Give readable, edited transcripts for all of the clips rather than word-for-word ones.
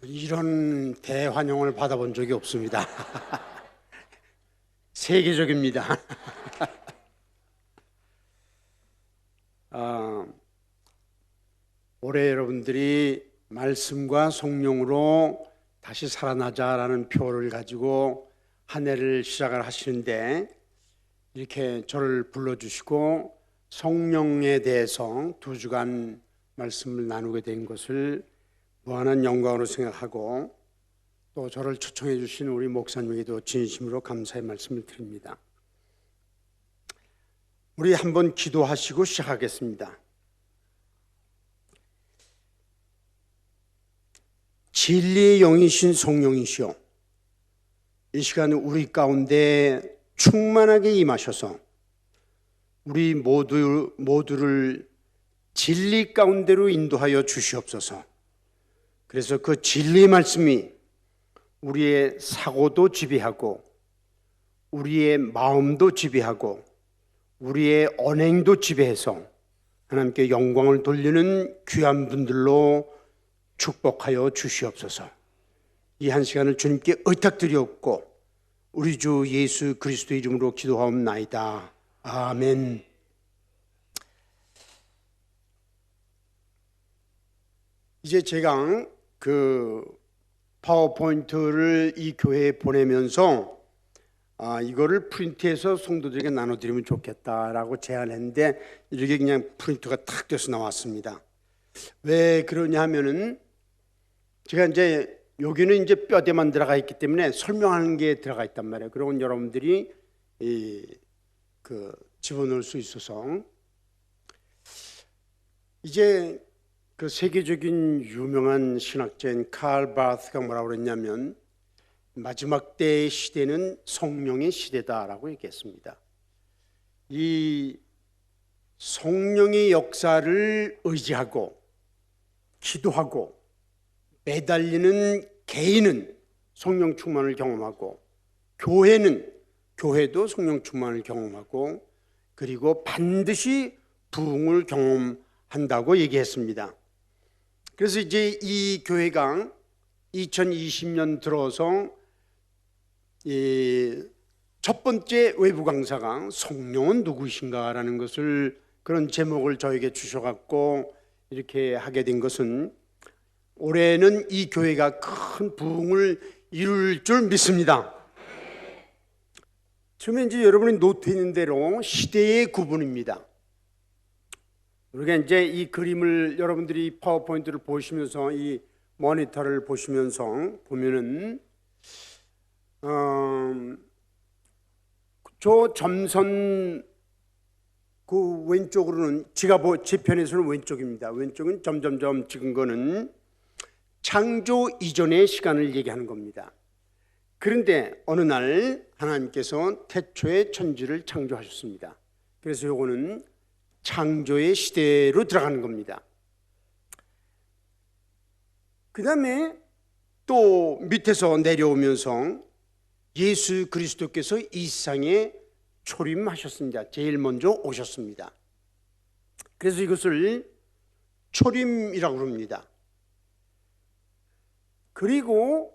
이런 대환영을 받아본 적이 없습니다. 세계적입니다. 올해 여러분들이 말씀과 성령으로 다시 살아나자라는 표를 가지고 한 해를 시작을 하시는데, 이렇게 저를 불러주시고 성령에 대해서 2주간 말씀을 나누게 된 것을 무한한 영광으로 생각하고, 또 저를 초청해 주신 우리 목사님에게도 진심으로 감사의 말씀을 드립니다. 우리 한번 기도하시고 시작하겠습니다. 진리의 영이신 성령이시오, 이 시간 우리 가운데 충만하게 임하셔서 우리 모두를 진리 가운데로 인도하여 주시옵소서. 그래서 그 진리의 말씀이 우리의 사고도 지배하고, 우리의 마음도 지배하고, 우리의 언행도 지배해서 하나님께 영광을 돌리는 귀한 분들로 축복하여 주시옵소서. 이 한 시간을 주님께 의탁드리옵고 우리 주 예수 그리스도의 이름으로 기도하옵나이다. 아멘. 이제 제가 그 파워포인트를 이 교회에 보내면서 이거를 프린트해서 성도들에게 나눠드리면 좋겠다라고 제안했는데, 이렇게 그냥 프린트가 탁 돼서 나왔습니다. 왜 그러냐 하면은, 제가 이제 여기는 이제 뼈대만 들어가 있기 때문에 설명하는 게 들어가 있단 말이에요. 그러면 여러분들이 집어넣을 수 있어서, 이제 그 세계적인 유명한 신학자인 칼 바스가 뭐라고 그랬냐면, 마지막 때의 시대는 성령의 시대다라고 얘기했습니다. 이 성령의 역사를 의지하고 기도하고 매달리는 개인은 성령 충만을 경험하고, 교회도 성령 충만을 경험하고, 그리고 반드시 부흥을 경험한다고 얘기했습니다. 그래서 이제 이 교회가 2020년 들어서 첫 번째 외부 강사가 성령은 누구이신가라는 것을, 그런 제목을 저에게 주셔갖고 이렇게 하게 된 것은, 올해는 이 교회가 큰 부흥을 이룰 줄 믿습니다. 처음에 이제 여러분이 노트에 있는 대로 시대의 구분입니다. 우리가 이제 이 그림을, 여러분들이 파워포인트를 보시면서, 이 모니터를 보시면서 보면은 저 점선 그 왼쪽으로는, 제 편에서는 왼쪽입니다. 왼쪽은 점점점 찍은 거는 창조 이전의 시간을 얘기하는 겁니다. 그런데 어느 날 하나님께서 태초에 천지를 창조하셨습니다. 그래서 요거는 창조의 시대로 들어가는 겁니다. 그 다음에 또 밑에서 내려오면서 예수 그리스도께서 이 세상에 초림하셨습니다. 제일 먼저 오셨습니다. 그래서 이것을 초림이라고 합니다. 그리고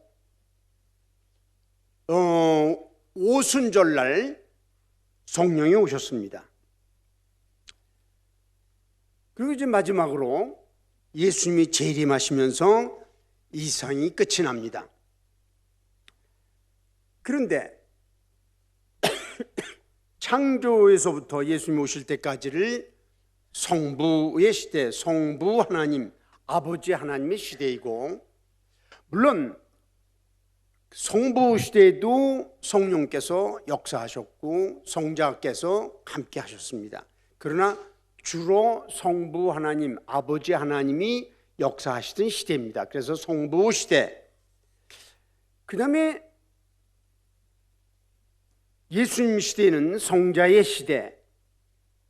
오순절날 성령이 오셨습니다. 그리고 이제 마지막으로 예수님이 재림하시면서 이 세상이 끝이 납니다. 그런데 창조에서부터 예수님이 오실 때까지를 성부의 시대, 성부 하나님, 아버지 하나님의 시대이고, 물론 성부 시대에도 성령께서 역사하셨고 성자께서 함께 하셨습니다. 그러나 주로 성부 하나님, 아버지 하나님이 역사하시던 시대입니다. 그래서 성부 시대. 그 다음에 예수님 시대는 성자의 시대.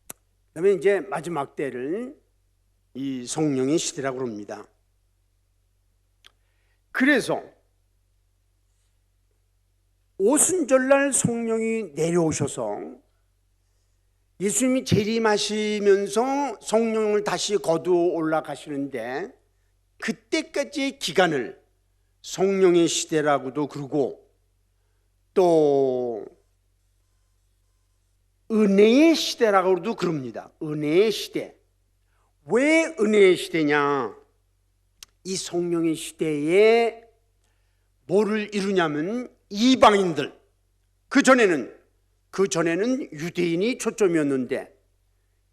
그 다음에 이제 마지막 때를 이 성령의 시대라고 합니다. 그래서 오순절날 성령이 내려오셔서 예수님이 재림하시면서 성령을 다시 거두어 올라가시는데, 그때까지의 기간을 성령의 시대라고도 그러고 또 은혜의 시대라고도 그럽니다. 은혜의 시대. 왜 은혜의 시대냐? 이 성령의 시대에 뭐를 이루냐면 이방인들, 그전에는 유대인이 초점이었는데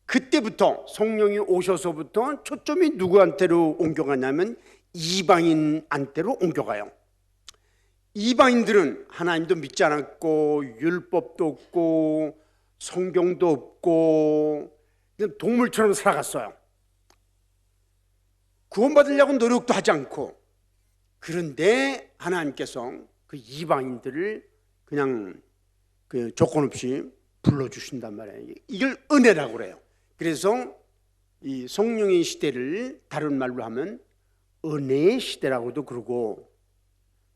그때부터 성령이 오셔서부터 초점이 누구한테로 옮겨가냐면 이방인한테로 옮겨가요. 이방인들은 하나님도 믿지 않았고 율법도 없고 성경도 없고 그냥 동물처럼 살아갔어요. 구원받으려고 노력도 하지 않고. 그런데 하나님께서 그 이방인들을 그냥 그 조건 없이 불러주신단 말이에요. 이걸 은혜라고 그래요. 그래서 이 성령의 시대를 다른 말로 하면 은혜의 시대라고도 그러고,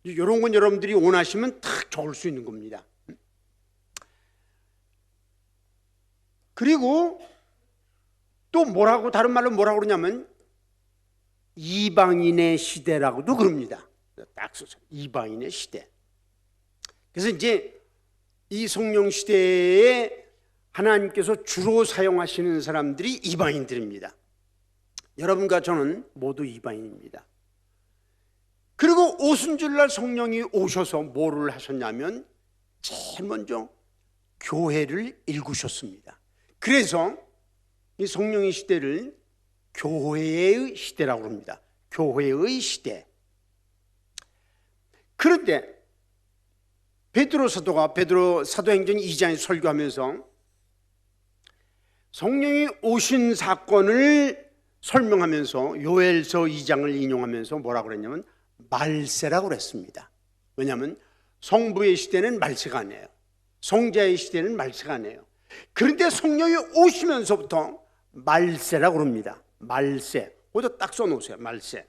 이런 건 여러분들이 원하시면 딱 적을 수 있는 겁니다. 그리고 또 뭐라고, 다른 말로 뭐라고 그러냐면 이방인의 시대라고도 그럽니다. 딱 써서 이방인의 시대. 그래서 이제 이 성령 시대에 하나님께서 주로 사용하시는 사람들이 이방인들입니다. 여러분과 저는 모두 이방인입니다. 그리고 오순절날 성령이 오셔서 뭐를 하셨냐면 제일 먼저 교회를 일구셨습니다. 그래서 이 성령의 시대를 교회의 시대라고 합니다. 교회의 시대. 그런데 베드로 사도가 사도행전 2장에 설교하면서 성령이 오신 사건을 설명하면서 요엘서 2장을 인용하면서 뭐라고 그랬냐면 말세라고 그랬습니다. 왜냐하면 성부의 시대는 말세가 아니에요. 성자의 시대는 말세가 아니에요. 그런데 성령이 오시면서부터 말세라고 그럽니다. 말세. 거기다 딱 써놓으세요. 말세.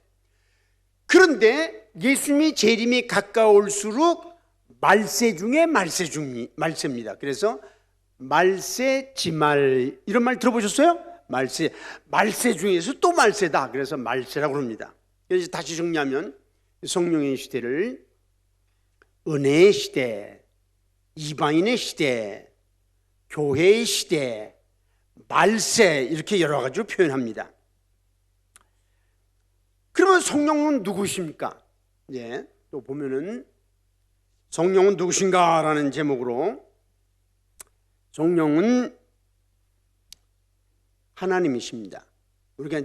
그런데 예수님이 재림이 가까울수록 말세 중에 말세입니다. 그래서 말세, 지말, 이런 말 들어보셨어요? 말세 중에서 또 말세다. 그래서 말세라고 합니다. 그래서 다시 정리하면 성령의 시대를 은혜의 시대, 이방인의 시대, 교회의 시대, 말세, 이렇게 여러 가지로 표현합니다. 그러면 성령은 누구십니까? 예, 또 보면은 성령은 누구신가? 라는 제목으로 성령은 하나님이십니다. 우리가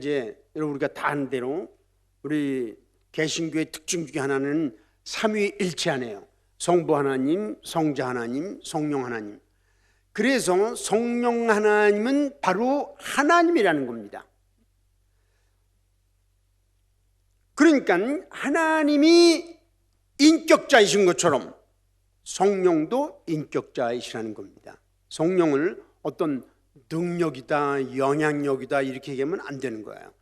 다 아는 대로 우리 개신교의 특징 중에 하나는 삼위일체하네요. 성부 하나님, 성자 하나님, 성령 하나님. 그래서 성령 하나님은 바로 하나님이라는 겁니다. 그러니까 하나님이 인격자이신 것처럼 성령도 인격자이시라는 겁니다. 성령을 어떤 능력이다, 영향력이다 이렇게 얘기하면 안 되는 거예요.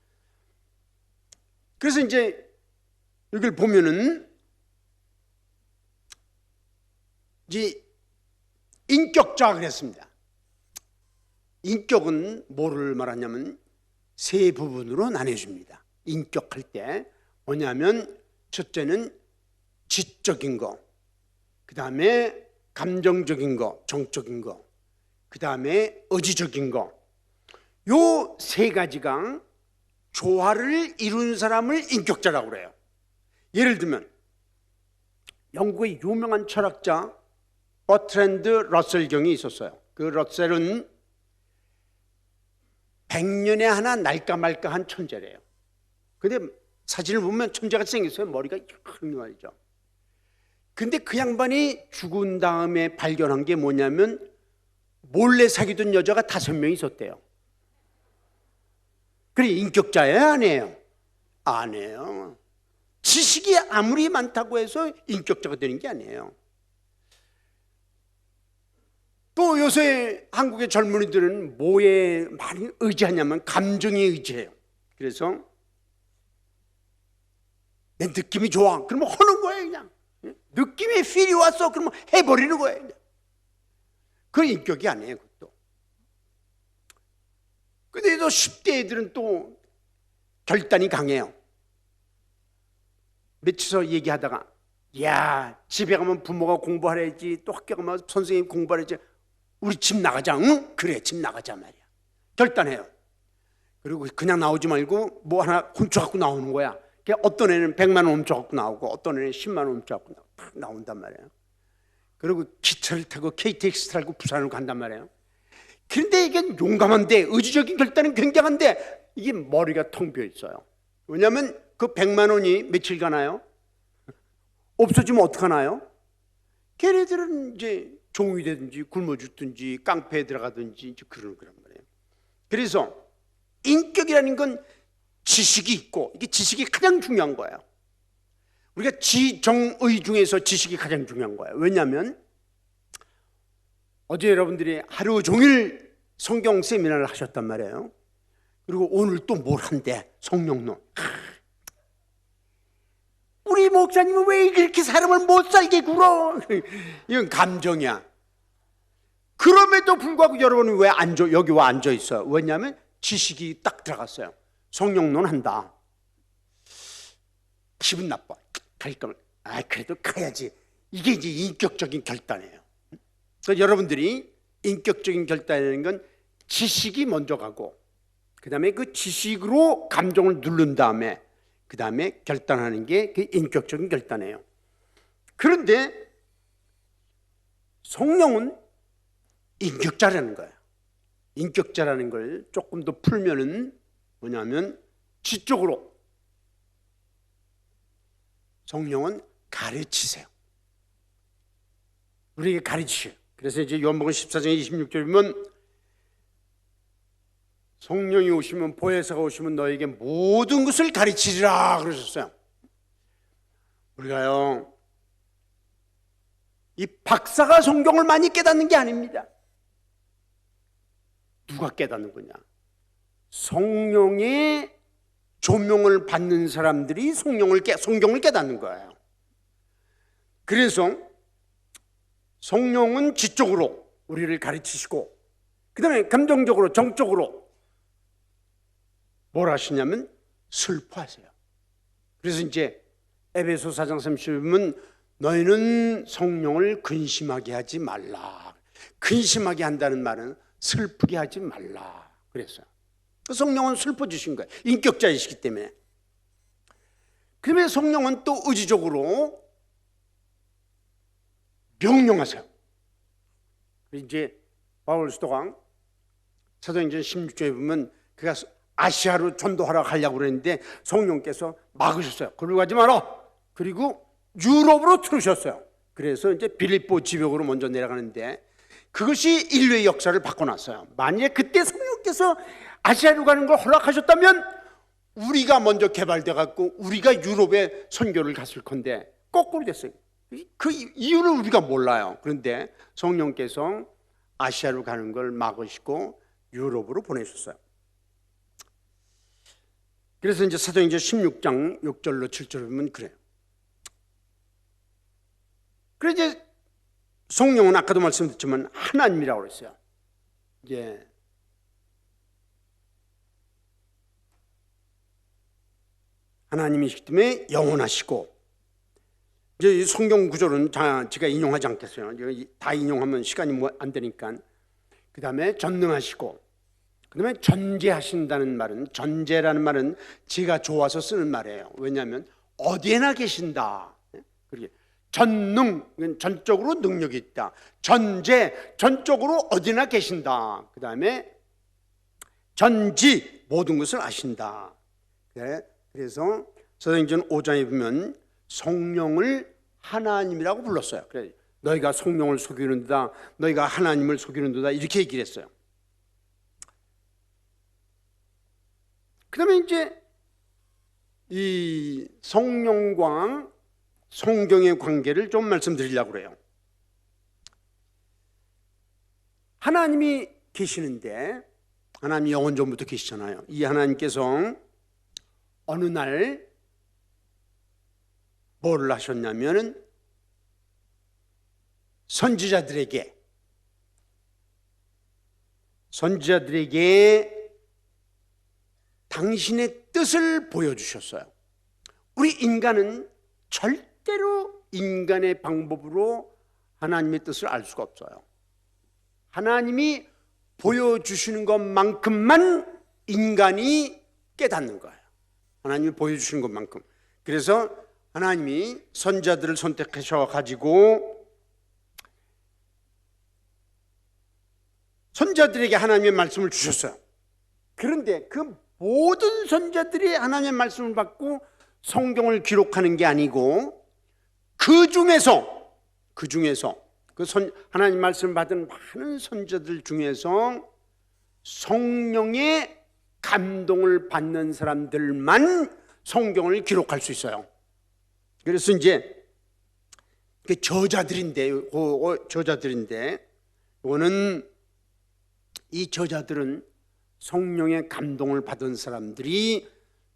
그래서 이제 이걸 보면은 이제 인격자 그랬습니다. 인격은 뭐를 말하냐면 세 부분으로 나눠줍니다. 인격할 때 뭐냐면 첫째는 지적인 거, 그 다음에 감정적인 거, 정적인 거, 그 다음에 의지적인 거. 요 세 가지가 조화를 이룬 사람을 인격자라고 그래요. 예를 들면 영국의 유명한 철학자 버트랜드 러셀 경이 있었어요. 그 러셀은 100년에 하나 날까 말까 한 천재래요. 근데 사진을 보면 천재같이 생겼어요. 머리가 큰 말이죠. 근데 그 양반이 죽은 다음에 발견한 게 뭐냐면 몰래 사귀던 여자가 5명 있었대요. 그래, 인격자예요? 아니에요? 아니에요. 지식이 아무리 많다고 해서 인격자가 되는 게 아니에요. 또 요새 한국의 젊은이들은 뭐에 많이 의지하냐면 감정에 의지해요. 그래서 내 느낌이 좋아. 그러면 하는 거예요, 그냥. 느낌의 필이 왔어. 그러면 해버리는 거예요, 그냥. 그건 인격이 아니에요, 그것도. 근데 또 10대 애들은 또 결단이 강해요. 며칠서 얘기하다가 야, 집에 가면 부모가 공부하래야지, 또 학교 가면 선생님 공부하래야지, 우리 집 나가자. 응? 그래, 집 나가자 말이야. 결단해요. 그리고 그냥 나오지 말고 뭐 하나 훔쳐갖고 나오는 거야. 어떤 애는 100만 원 훔쳐갖고 나오고 어떤 애는 10만 원 훔쳐갖고 나온단 말이에요. 그리고 기차를 타고 KTX 타고 부산으로 간단 말이에요. 그런데 이게 용감한데, 의지적인 결단은 굉장한데 이게 머리가 텅 비어 있어요. 왜냐하면 그 100만 원이 며칠 가나요? 없어지면 어떡하나요? 걔네들은 이제 종이 되든지 굶어 죽든지 깡패에 들어가든지 이제 그런 거란 말이에요. 그래서 인격이라는 건 지식이 있고, 이게 지식이 가장 중요한 거예요. 우리가 지정의 중에서 지식이 가장 중요한 거예요. 왜냐하면 어제 여러분들이 하루 종일 성경 세미나를 하셨단 말이에요. 그리고 오늘 또 뭘 한대? 성령론. 우리 목사님은 왜 그렇게 사람을 못 살게 굴어? 이건 감정이야. 그럼에도 불구하고 여러분은 왜 여기 와 앉아 있어요? 왜냐하면 지식이 딱 들어갔어요. 성령론 한다. 기분 나빠. 갈 거면 그래도 가야지. 이게 이제 인격적인 결단이에요. 그래서 여러분들이 인격적인 결단이라는 건 지식이 먼저 가고, 그 다음에 그 지식으로 감정을 누른 다음에 그 다음에 결단하는 게 그 인격적인 결단이에요. 그런데 성령은 인격자라는 거예요. 인격자라는 걸 조금 더 풀면은 뭐냐면 지적으로 성령은 가르치세요. 우리에게 가르치셔요. 그래서 이제 요한복음 14장 26절 보면 성령이 오시면, 보혜사가 오시면 너에게 모든 것을 가르치리라 그러셨어요. 우리가요, 이 박사가 성경을 많이 깨닫는 게 아닙니다. 누가 깨닫는 거냐? 성령의 조명을 받는 사람들이 성경을 깨닫는 거예요. 그래서 성령은 지적으로 우리를 가르치시고, 그 다음에 감정적으로, 정적으로 뭘 하시냐면 슬퍼하세요. 그래서 이제 에베소 4장 30절은 너희는 성령을 근심하게 하지 말라. 근심하게 한다는 말은 슬프게 하지 말라 그랬어요. 성령은 슬퍼지신 거예요. 인격자이시기 때문에. 그러면 성령은 또 의지적으로 명령하세요. 이제 바울 사도가 사도행전 16장에 보면 그가 아시아로 전도하러 가려고 그랬는데 성령께서 막으셨어요. 그리고 가지 마라. 그리고 유럽으로 틀으셨어요. 그래서 이제 빌립보 지역으로 먼저 내려가는데 그것이 인류의 역사를 바꿔놨어요. 만약에 그때 성령께서 아시아로 가는 걸 허락하셨다면 우리가 먼저 개발돼 갖고 우리가 유럽에 선교를 갔을 건데 거꾸로 됐어요. 그 이유를 우리가 몰라요. 그런데 성령께서 아시아로 가는 걸 막으시고 유럽으로 보내셨어요. 그래서 이제 사도행전 16장 6절로 7절을 보면 그래요. 그래서 이제 성령은 아까도 말씀드렸지만 하나님이라고 그랬어요. 이제 하나님이시기 때문에 영원하시고, 이제 이 성경 구절은 제가 인용하지 않겠어요. 다 인용하면 시간이 안 되니까. 그 다음에 전능하시고, 그 다음에 전제하신다는 말은, 전제라는 말은 제가 좋아서 쓰는 말이에요. 왜냐하면 어디에나 계신다. 그렇게 전능, 전적으로 능력이 있다. 전제, 전적으로 어디나 계신다. 그 다음에 전지, 모든 것을 아신다. 그래서 사도행전 5장에 보면 성령을 하나님이라고 불렀어요. 그래서 너희가 성령을 속이는도다, 너희가 하나님을 속이는도다, 이렇게 얘기를 했어요. 그 다음에 이제 이 성령과 성경의 관계를 좀 말씀드리려고 그래요. 하나님이 계시는데, 하나님이 영원 전부터 계시잖아요. 이 하나님께서 어느 날 뭘 하셨냐면은 선지자들에게 당신의 뜻을 보여주셨어요. 우리 인간은 절대로 인간의 방법으로 하나님의 뜻을 알 수가 없어요. 하나님이 보여주시는 것만큼만 인간이 깨닫는 거예요. 하나님이 보여주시는 것만큼. 그래서 하나님이 선지자들을 선택하셔 가지고 선지자들에게 하나님의 말씀을 주셨어요. 그런데 그 모든 선지자들이 하나님의 말씀을 받고 성경을 기록하는 게 아니고 그 중에서 하나님 말씀을 받은 많은 선지자들 중에서 성령의 감동을 받는 사람들만 성경을 기록할 수 있어요. 그래서 이제 저자들인데 이거는 이 저자들은 성령의 감동을 받은 사람들이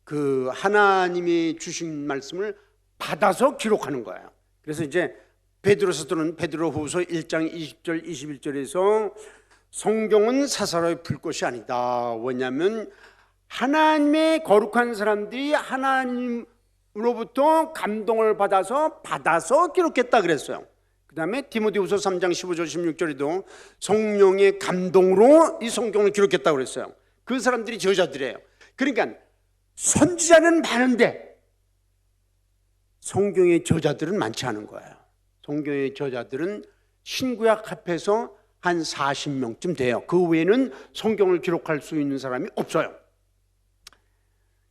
그 하나님이 주신 말씀을 받아서 기록하는 거예요. 그래서 이제 베드로서들은 베드로후서 1장 20절 21절에서 성경은 사사로이 불꽃이 아니다. 왜냐하면 하나님의 거룩한 사람들이 하나님으로부터 감동을 받아서 기록했다 그랬어요. 그 다음에 디모데후서 3장 15절 16절에도 성령의 감동으로 이 성경을 기록했다고 그랬어요. 그 사람들이 저자들이에요. 그러니까 선지자는 많은데 성경의 저자들은 많지 않은 거예요. 성경의 저자들은 신구약 합해서 한 40명쯤 돼요. 그 외에는 성경을 기록할 수 있는 사람이 없어요.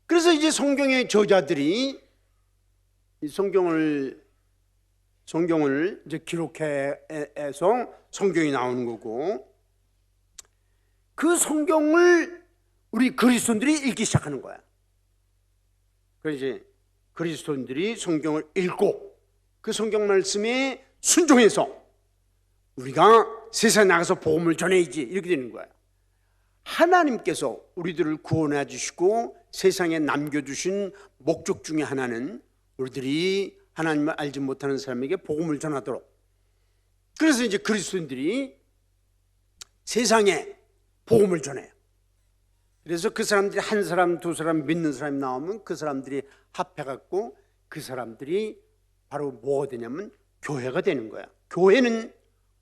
그래서 이제 성경의 저자들이 이 성경을 이제 기록해서 성경이 나오는 거고, 그 성경을 우리 그리스도인들이 읽기 시작하는 거야. 그래서 이제 그리스도인들이 성경을 읽고 그 성경 말씀에 순종해서 우리가 세상에 나가서 복음을 전해야지, 이렇게 되는 거야. 하나님께서 우리들을 구원해 주시고 세상에 남겨주신 목적 중에 하나는 우리들이 하나님을 알지 못하는 사람에게 복음을 전하도록. 그래서 이제 그리스도인들이 세상에 복음을 전해요. 그래서 그 사람들이 한 사람 두 사람 믿는 사람이 나오면 그 사람들이 합해갖고 그 사람들이 바로 뭐가 되냐면 교회가 되는 거야. 교회는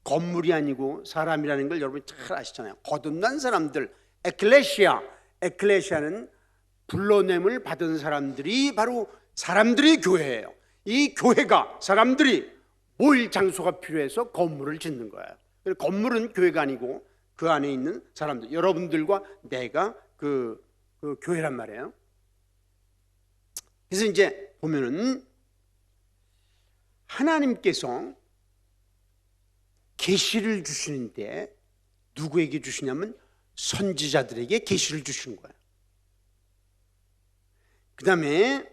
건물이 아니고 사람이라는 걸 여러분이 잘 아시잖아요. 거듭난 사람들, 에클레시아는 불러냄을 받은 사람들이 바로 사람들이 교회예요. 이 교회가 사람들이 모일 장소가 필요해서 건물을 짓는 거예요. 건물은 교회가 아니고 그 안에 있는 사람들, 여러분들과 내가 그 교회란 말이에요. 그래서 이제 보면은 하나님께서 계시를 주시는데 누구에게 주시냐면 선지자들에게 계시를 주시는 거예요. 그 다음에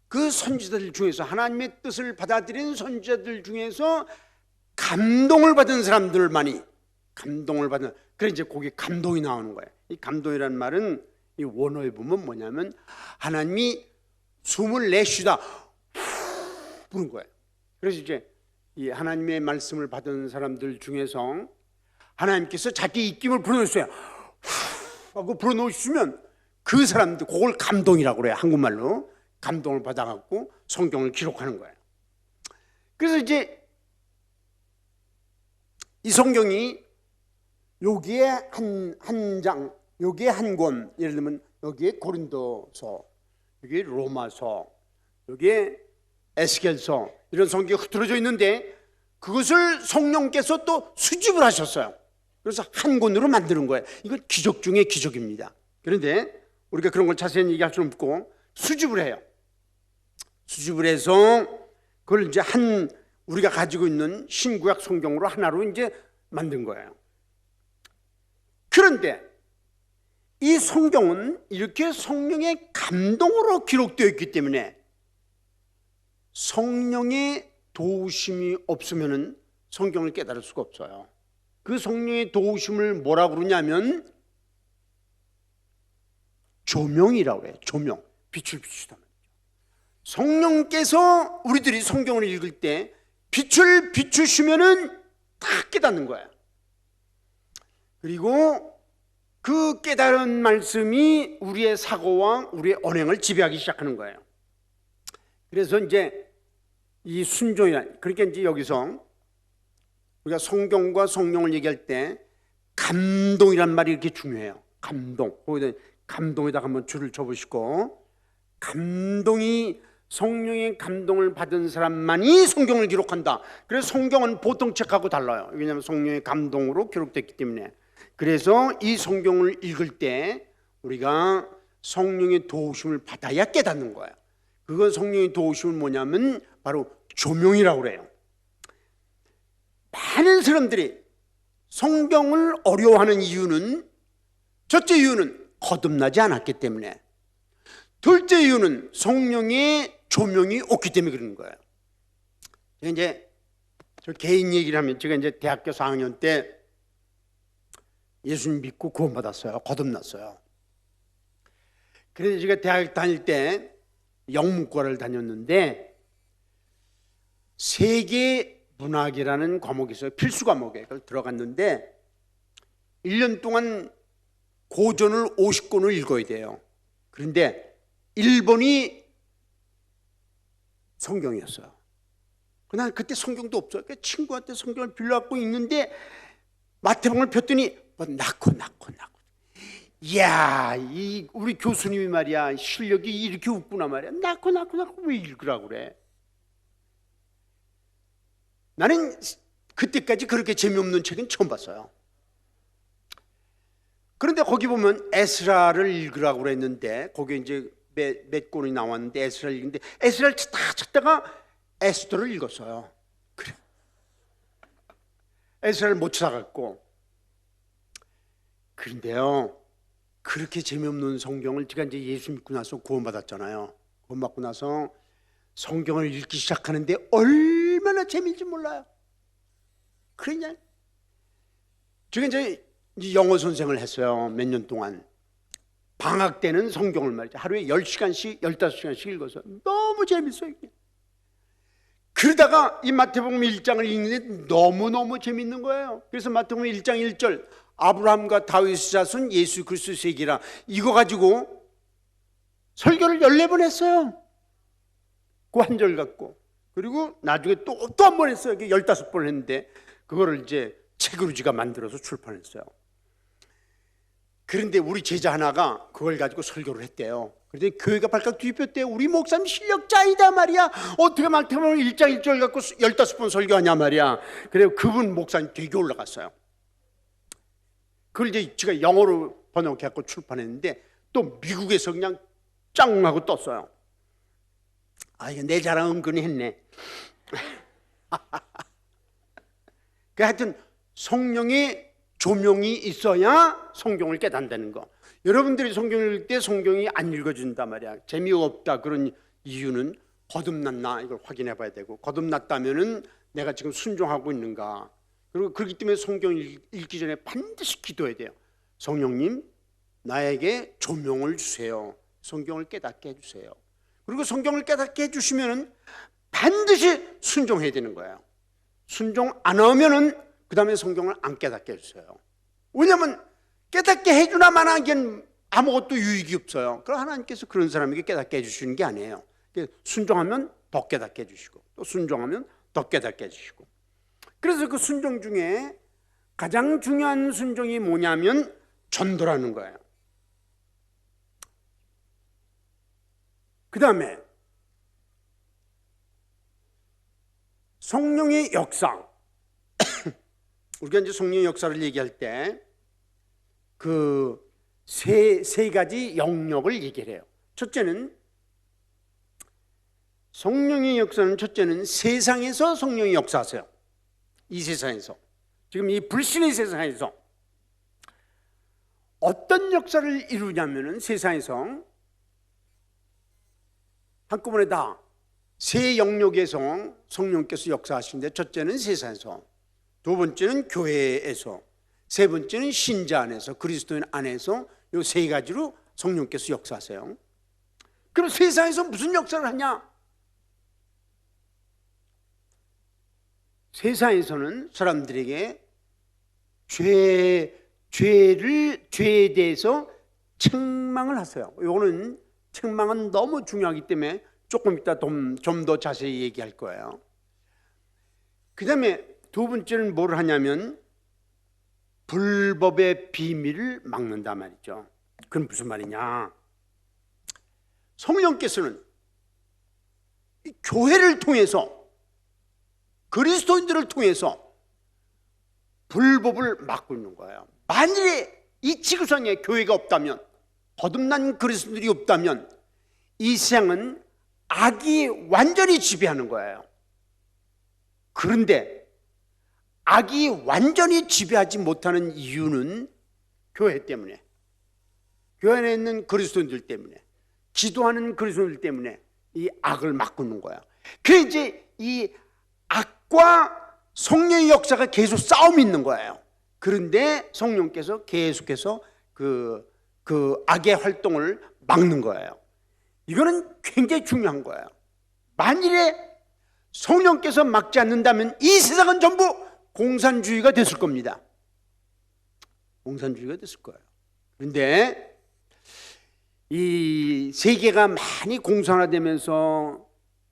그 선지자들 중에서 하나님의 뜻을 받아들인 선지자들 중에서 감동을 받은 사람들만이 그래 이제 거기 감동이 나오는 거예요. 이 감동이라는 말은 이 원어에 보면 뭐냐면 하나님이 숨을 내쉬다 부른 거예요. 그래서 이제 이 하나님의 말씀을 받은 사람들 중에서 하나님께서 자기 입김을 불어넣으세요. 하고 불어넣으시면 그 사람들 그걸 감동이라고 그래요. 한국말로 감동을 받아갖고 성경을 기록하는 거예요. 그래서 이제 이 성경이 여기에 한 장, 여기에 한 권, 예를 들면 여기에 고린도서, 여기에 로마서, 여기에 에스겔서, 이런 성경이 흐트러져 있는데 그것을 성령께서 또 수집을 하셨어요. 그래서 한 권으로 만드는 거예요. 이건 기적 중에 기적입니다. 그런데 우리가 그런 걸 자세히 얘기할 수는 없고 수집을 해요. 수집을 해서 그걸 이제 우리가 가지고 있는 신구약 성경으로 하나로 이제 만든 거예요. 그런데 이 성경은 이렇게 성령의 감동으로 기록되어 있기 때문에 성령의 도우심이 없으면 성경을 깨달을 수가 없어요. 그 성령의 도우심을 뭐라고 그러냐면 조명이라고 해요. 조명, 빛을 비추다. 성령께서 우리들이 성경을 읽을 때 빛을 비추시면은 다 깨닫는 거예요. 그리고 그 깨달은 말씀이 우리의 사고와 우리의 언행을 지배하기 시작하는 거예요. 그래서 이제 이 순종이란, 그러니까 이제 여기서 우리가 성경과 성령을 얘기할 때 감동이란 말이 이렇게 중요해요. 감동. 거기다 감동에다가 한번 줄을 쳐보시고, 감동이, 성령의 감동을 받은 사람만이 성경을 기록한다. 그래서 성경은 보통 책하고 달라요. 왜냐하면 성령의 감동으로 기록됐기 때문에. 그래서 이 성경을 읽을 때 우리가 성령의 도우심을 받아야 깨닫는 거예요. 그건 성령의 도우심은 뭐냐면 바로 조명이라고 그래요. 많은 사람들이 성경을 어려워하는 이유는, 첫째 이유는 거듭나지 않았기 때문에, 둘째 이유는 성령의 조명이 없기 때문에 그러는 거예요. 이제 저 개인 얘기를 하면, 제가 이제 대학교 4학년 때 예수님 믿고 구원받았어요. 거듭났어요. 그래서 제가 대학 다닐 때 영문과를 다녔는데 세계 문학이라는 과목이 있어요. 필수 과목에 그걸 들어갔는데 1년 동안 고전을 50권을 읽어야 돼요. 그런데 1번이 성경이었어요. 난 그때 성경도 없어요. 친구한테 성경을 빌려갖고 있는데 마태복음을 폈더니 낳고. 이야, 우리 교수님이 말이야, 실력이 이렇게 없구나 말이야. 낳고 왜 읽으라고 그래? 나는 그때까지 그렇게 재미없는 책은 처음 봤어요. 그런데 거기 보면 에스라를 읽으라고 그랬는데, 거기에 이제 몇 권이 나왔는데 에스라를 읽는데, 에스라를 찾다가 에스더를 읽었어요. 그래. 에스라를 못 찾아갔고. 그런데요, 그렇게 재미없는 성경을, 제가 이제 예수 믿고 나서 구원받았잖아요. 구원받고 나서 성경을 읽기 시작하는데 얼마나 재미인지 몰라요. 그러냐, 제가 이제 영어 선생을 했어요. 몇 년 동안. 방학 때는 성경을 말이죠, 하루에 10시간씩 15시간씩 읽어서 너무 재밌어요. 이게. 그러다가 이 마태복음 1장을 읽는데 너무너무 재밌는 거예요. 그래서 마태복음 1장 1절, 아브라함과 다윗의 자손 예수 그리스도의 세계라, 이거 가지고 설교를 14번 했어요. 그 한 절 갖고. 그리고 나중에 또 한 번 했어요. 15번 했는데 그거를 이제 책으로 지가 만들어서 출판했어요. 그런데 우리 제자 하나가 그걸 가지고 설교를 했대요. 그런데 교회가 발칵 뒤집혔대요. 우리 목사님 실력자이다 말이야. 어떻게 마태복음 1장 1절 갖고 15번 설교하냐 말이야. 그래서 그분 목사님 되게 올라갔어요. 그걸 이제 제가 영어로 번역해갖고 출판했는데 또 미국에서 그냥 짱 하고 떴어요. 아, 이거 내 자랑 은근히 했네. 하여튼 성령의 조명이 있어야 성경을 깨닫는다는 거. 여러분들이 성경을 읽을 때 성경이 안 읽어진단 말이야. 재미없다, 그런 이유는 거듭났나 이걸 확인해 봐야 되고, 거듭났다면은 내가 지금 순종하고 있는가. 그리고 그렇기 때문에 성경을 읽기 전에 반드시 기도해야 돼요. 성령님, 나에게 조명을 주세요. 성경을 깨닫게 해주세요. 그리고 성경을 깨닫게 해주시면은 반드시 순종해야 되는 거예요. 순종 안 하면은 그 다음에 성경을 안 깨닫게 해주세요. 왜냐하면 깨닫게 해주나 마나하기엔 아무것도 유익이 없어요. 그럼 하나님께서 그런 사람에게 깨닫게 해주시는 게 아니에요. 순종하면 더 깨닫게 해주시고, 또 순종하면 더 깨닫게 해주시고. 그래서 그 순종 중에 가장 중요한 순종이 뭐냐면 전도라는 거예요. 그 다음에 성령의 역사. 우리가 이제 성령의 역사를 얘기할 때 그 세 가지 영역을 얘기를 해요. 첫째는 성령의 역사는, 첫째는 세상에서 성령이 역사하세요. 이 세상에서, 지금 이 불신의 세상에서 어떤 역사를 이루냐면은, 세상에서 한꺼번에 다 세 영역에서 성령께서 역사하시는데, 첫째는 세상에서, 두 번째는 교회에서, 세 번째는 신자 안에서, 그리스도인 안에서, 이 세 가지로 성령께서 역사하세요. 그럼 세상에서 무슨 역사를 하냐? 세상에서는 사람들에게 죄에 대해서 책망을 하세요. 이거는 책망은 너무 중요하기 때문에 조금 이따 좀 더 자세히 얘기할 거예요. 그 다음에 두 번째는 뭘 하냐면 불법의 비밀을 막는다 말이죠. 그건 무슨 말이냐? 성령께서는 이 교회를 통해서, 그리스도인들을 통해서 불법을 막고 있는 거예요. 만일에 이 지구상에 교회가 없다면, 거듭난 그리스도인들이 없다면 이 세상은 악이 완전히 지배하는 거예요. 그런데 악이 완전히 지배하지 못하는 이유는 교회 때문에, 교회 안에 있는 그리스도인들 때문에, 기도하는 그리스도인들 때문에 이 악을 막고 있는 거야. 그래서 이제 이 악과 성령의 역사가 계속 싸움이 있는 거예요. 그런데 성령께서 계속해서 그 악의 활동을 막는 거예요. 이거는 굉장히 중요한 거예요. 만일에 성령께서 막지 않는다면 이 세상은 전부 공산주의가 됐을 겁니다. 공산주의가 됐을 거예요. 그런데 이 세계가 많이 공산화되면서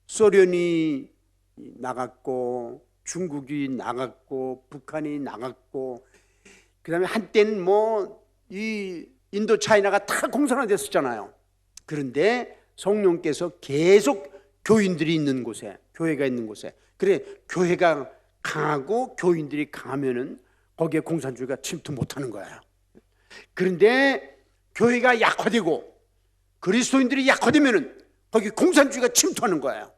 소련이 나갔고 중국이 나갔고 북한이 나갔고, 그 다음에 한때는 뭐 이 인도 차이나가 다 공산화됐었잖아요. 그런데 성령께서 계속 교인들이 있는 곳에, 교회가 있는 곳에, 그래 교회가 강하고 교인들이 강하면은 거기에 공산주의가 침투 못하는 거예요. 그런데 교회가 약화되고 그리스도인들이 약화되면은 거기 공산주의가 침투하는 거예요.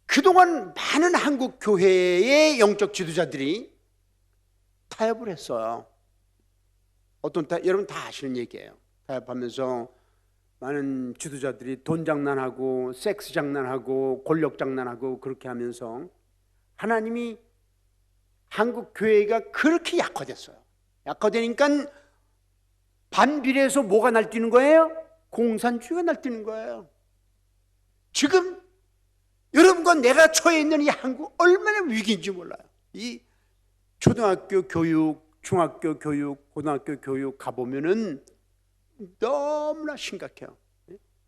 그동안 많은 한국 교회의 영적 지도자들이 타협을 했어요. 어떤 타협? 여러분 다 아시는 얘기예요. 타협하면서 많은 지도자들이 돈 장난하고 섹스 장난하고 권력 장난하고 그렇게 하면서 하나님이 한국 교회가 그렇게 약화됐어요. 약화되니까 반비례해서 뭐가 날뛰는 거예요? 공산주의가 날뛰는 거예요. 지금 여러분과 내가 처해 있는 이 한국 얼마나 위기인지 몰라요. 이 초등학교 교육, 중학교 교육, 고등학교 교육 가보면은 너무나 심각해요.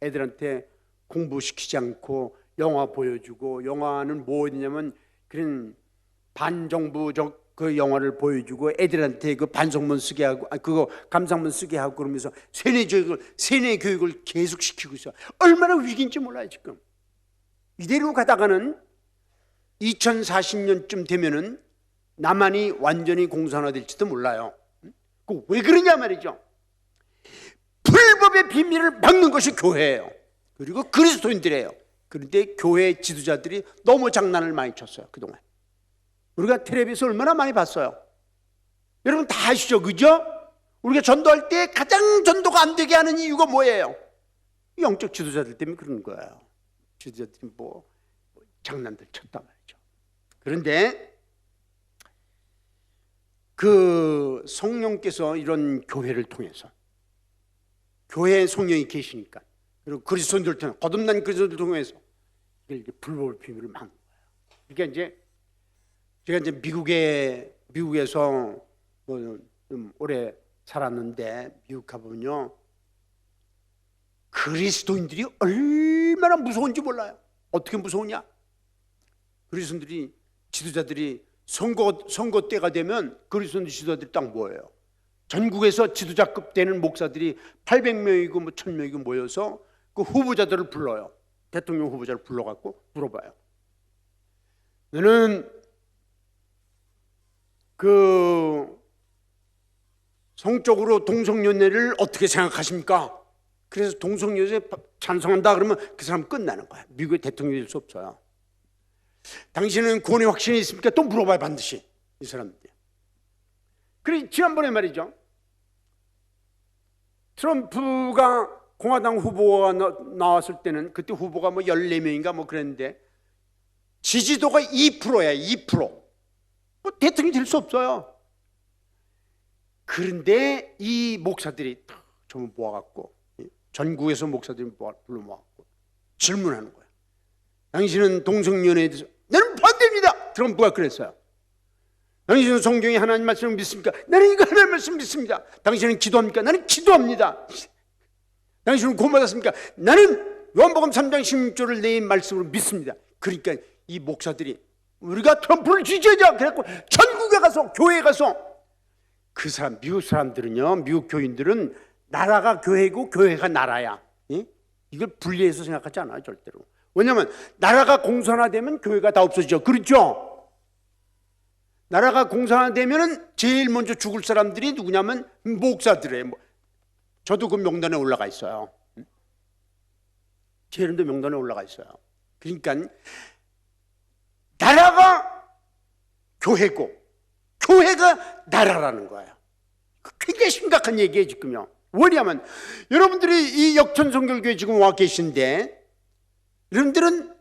애들한테 공부시키지 않고 영화 보여주고, 영화는 뭐냐면 그런 반정부적 그 영화를 보여주고 애들한테 그 반성문 쓰게 하고, 그거 감상문 쓰게 하고 그러면서 세뇌 교육을 계속 시키고 있어요. 얼마나 위기인지 몰라요. 지금 이대로 가다가는 2040년쯤 되면은 남한이 완전히 공산화될지도 몰라요. 그 왜 그러냐 말이죠. 불법의 비밀을 막는 것이 교회예요. 그리고 그리스도인들이에요. 그런데 교회 지도자들이 너무 장난을 많이 쳤어요. 그동안 우리가 텔레비에서 얼마나 많이 봤어요. 여러분 다 아시죠? 그죠? 우리가 전도할 때 가장 전도가 안 되게 하는 이유가 뭐예요? 영적 지도자들 때문에 그런 거예요. 지도자들이 뭐 장난들 쳤단 말이죠. 그런데 그 성령께서 이런 교회를 통해서, 교회에 성령이 계시니까, 그리고 그리스도인들을 통해, 거듭난 그리스도인들을 통해서 이렇게 불법의 비밀을 막는 거예요. 그러니까 이제 제가 이제 미국에서 뭐 좀 오래 살았는데, 미국 가보면요 그리스도인들이 얼마나 무서운지 몰라요. 어떻게 무서우냐? 그리스도인들이, 지도자들이 선거 때가 되면 그리스도인들 지도자들이 딱 모여요. 전국에서 지도자급 되는 목사들이 800명이고 뭐 1000명이고 모여서 그 후보자들을 불러요. 대통령 후보자를 불러갖고 물어봐요. 너는 그 성적으로 동성연애를 어떻게 생각하십니까? 그래서 동성연애에 찬성한다 그러면 그 사람 끝나는 거야. 미국의 대통령이 될 수 없어요. 당신은 구원의 확신이 있습니까? 또 물어봐요. 반드시 이 사람들. 그래 지난번에 말이죠, 트럼프가 공화당 후보가 나왔을 때는 그때 후보가 뭐 14명인가 뭐 그랬는데 지지도가 2%야. 2%. 뭐 대통령이 될 수 없어요. 그런데 이 목사들이 전부 모아갖고, 전국에서 목사들이 불러 모아갖고 질문하는 거예요. 당신은 동성연애에 대해서, 나는 반대입니다. 트럼프가 그랬어요. 당신은 성경에 하나님 말씀을 믿습니까? 나는 이거 하나님 말씀 믿습니다. 당신은 기도합니까? 나는 기도합니다. 당신은 구원받았습니까? 나는 요한복음 3장 16절을 내 말씀으로 믿습니다. 그러니까 이 목사들이 우리가 트럼프를 지지하자 그래갖고 전국에 가서 교회에 가서 그 사람 미국 사람들은요, 미국 교인들은 나라가 교회고 교회가 나라야. 예? 이걸 분리해서 생각하지 않아요, 절대로. 왜냐하면 나라가 공산화되면 교회가 다 없어지죠. 그렇죠? 나라가 공산화되면은 제일 먼저 죽을 사람들이 누구냐면 목사들이에요. 저도 그 명단에 올라가 있어요. 제 이름도 명단에 올라가 있어요. 그러니까 나라가 교회고 교회가 나라라는 거예요. 굉장히 심각한 얘기예요, 지금요. 왜냐하면 여러분들이 이 역천성결교회 지금 와 계신데 여러분들은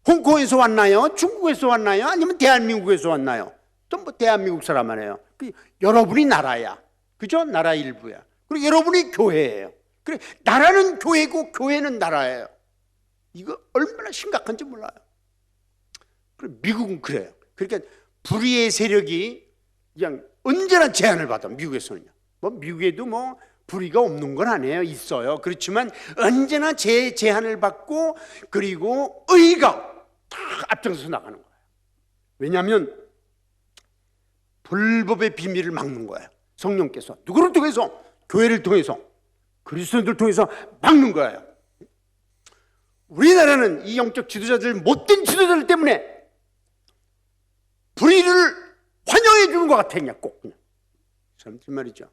홍콩에서 왔나요? 중국에서 왔나요? 아니면 대한민국에서 왔나요? 좀 뭐 대한민국 사람 아니에요. 여러분이 나라야. 그죠? 나라 일부야. 그리고 여러분이 교회예요. 그래, 나라는 교회고 교회는 나라예요. 이거 얼마나 심각한지 몰라요. 그리고 미국은 그래요. 그러니까 불의의 세력이 그냥 언제나 제한을 받아. 미국에서는요. 뭐 미국에도 뭐 불의가 없는 건 아니에요. 있어요. 그렇지만 언제나 제한을 받고 그리고 의가 다 앞장서서 나가는 거예요. 왜냐하면 불법의 비밀을 막는 거예요. 성령께서 누구를 통해서? 교회를 통해서, 그리스도인들 통해서 막는 거예요. 우리나라는 이 영적 지도자들, 못된 지도자들 때문에 불의를 환영해 주는 것 같아. 그냥 꼭 그냥 사람들 말이죠.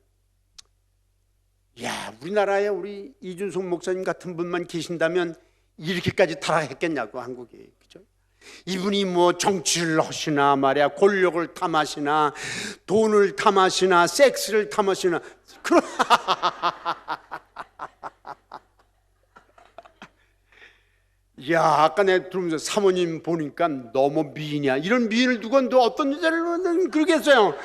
야, 우리나라에 우리 이준석 목사님 같은 분만 계신다면 이렇게까지 타락했겠냐고, 한국이. 그죠? 이분이 뭐 정치를 하시나 말이야, 권력을 탐하시나, 돈을 탐하시나, 섹스를 탐하시나, 그런 야, 아까 내가 들으면서 사모님 보니까 너무 미인이야. 이런 미인을 두고 너 어떤 여자를 그러겠어요?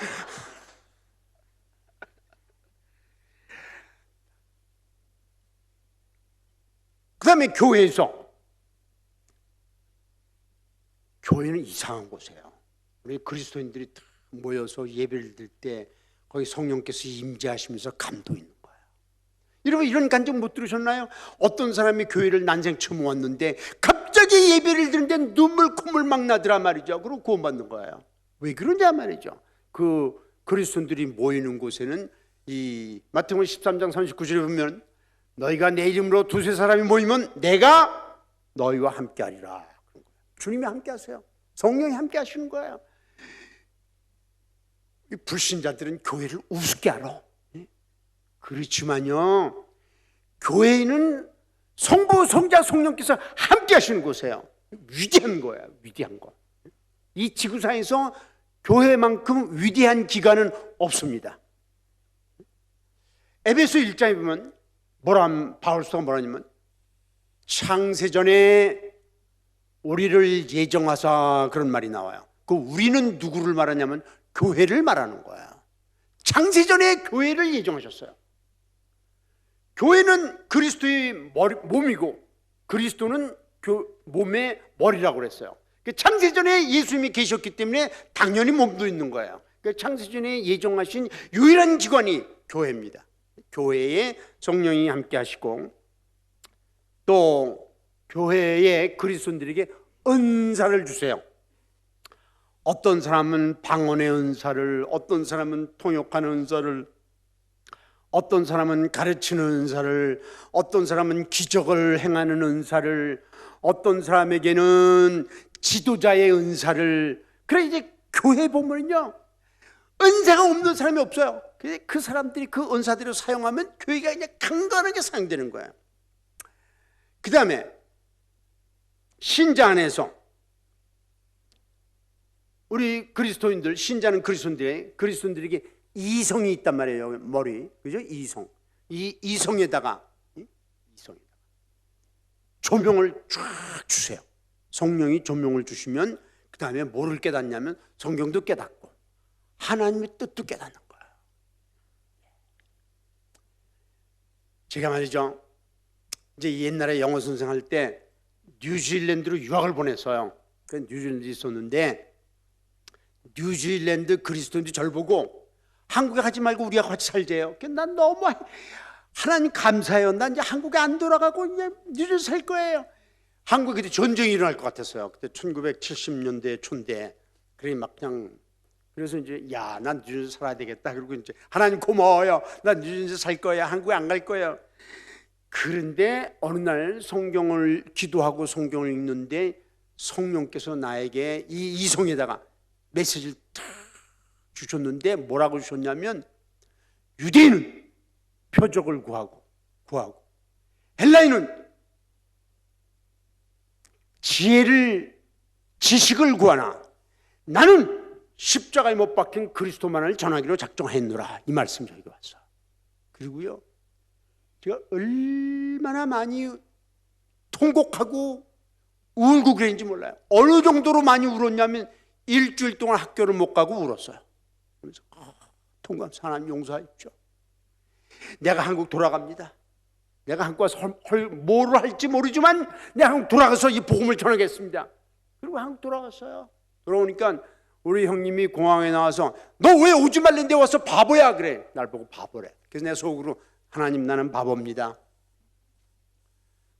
그 다음에 교회는 이상한 곳이에요. 우리 그리스도인들이 다 모여서 예배를 드릴 때 거기 성령께서 임재하시면서 감동 있는 거예요. 여러분 이런 간증 못 들으셨나요? 어떤 사람이 교회를 난생 처음 왔는데 갑자기 예배를 드는데 눈물 콧물 막 나더라 말이죠. 그리고 구원받는 거예요. 왜 그러냐 말이죠. 그 그리스도인들이 모이는 곳에는 이 마태복음 13장 39절에 보면 너희가 내 이름으로 두세 사람이 모이면 내가 너희와 함께 하리라. 주님이 함께 하세요. 성령이 함께 하시는 거예요. 불신자들은 교회를 우습게 알아. 그렇지만요, 교회는 성부, 성자, 성령께서 함께 하시는 곳이에요. 위대한 거예요. 위대한 거. 이 지구상에서 교회만큼 위대한 기관은 없습니다. 에베소 1장에 보면 바울서가 뭐라냐면 창세전에 우리를 예정하사 그런 말이 나와요. 그 우리는 누구를 말하냐면 교회를 말하는 거야. 창세전에 교회를 예정하셨어요. 교회는 그리스도의 몸이고 그리스도는 몸의 머리라고 그랬어요. 창세전에 예수님이 계셨기 때문에 당연히 몸도 있는 거예요. 창세전에 예정하신 유일한 기관이 교회입니다. 교회에 성령이 함께 하시고 또 교회에 그리스도인들에게 은사를 주세요. 어떤 사람은 방언의 은사를, 어떤 사람은 통역하는 은사를, 어떤 사람은 가르치는 은사를, 어떤 사람은 기적을 행하는 은사를, 어떤 사람에게는 지도자의 은사를. 그래 이제 교회 보면요 은사가 없는 사람이 없어요. 그 사람들이 그 은사들을 사용하면 교회가 그냥 강건하게 사용되는 거예요. 그 다음에 신자 안에서 우리 그리스도인들, 신자는 그리스도인들에게 이성이 있단 말이에요. 머리, 그죠? 이성. 이 이성에다가 조명을 쫙 주세요. 성령이 조명을 주시면 그 다음에 뭐를 깨닫냐면 성경도 깨닫고 하나님의 뜻도 깨닫는 거예요. 제가 말이죠, 이제 옛날에 영어 선생할 때 뉴질랜드로 유학을 보냈어요. 그 뉴질랜드에 있었는데 뉴질랜드 그리스도인들이 저를 보고 한국에 가지 말고 우리하고 같이 살재요. 난 너무 하나님 감사해요. 난 이제 한국에 안 돌아가고 이제 뉴질랜드 살 거예요. 한국에 그때 전쟁이 일어날 것 같았어요. 그때 1970년대 초인데. 그래 막 그냥 그래서 이제 야, 난 뉴질랜드 살아야 되겠다. 그리고 이제 하나님 고마워요. 난 뉴질랜드 살 거야. 한국에 안 갈 거예요. 그런데 어느 날 성경을 기도하고 성경을 읽는데 성령께서 나에게 이 이성에다가 메시지를 탁 주셨는데 뭐라고 주셨냐면 유대인은 표적을 구하고 헬라인은 지식을 구하나 나는 십자가에 못 박힌 그리스도만을 전하기로 작정했노라. 이 말씀 저에게 왔어. 그리고요 제가 얼마나 많이 통곡하고 울고 그랬는지 몰라요. 어느 정도로 많이 울었냐면 일주일 동안 학교를 못 가고 울었어요. 그래서 통감 하나님 용서하십시오. 내가 한국 돌아갑니다. 내가 한국 가서 뭐를 할지 모르지만 내가 한국 돌아가서 이 복음을 전하겠습니다. 그리고 한국 돌아갔어요. 돌아오니까 우리 형님이 공항에 나와서 너 왜 오지 말랬는데 와서 바보야 그래. 날 보고 바보래. 그래서 내 속으로 하나님 나는 바보입니다.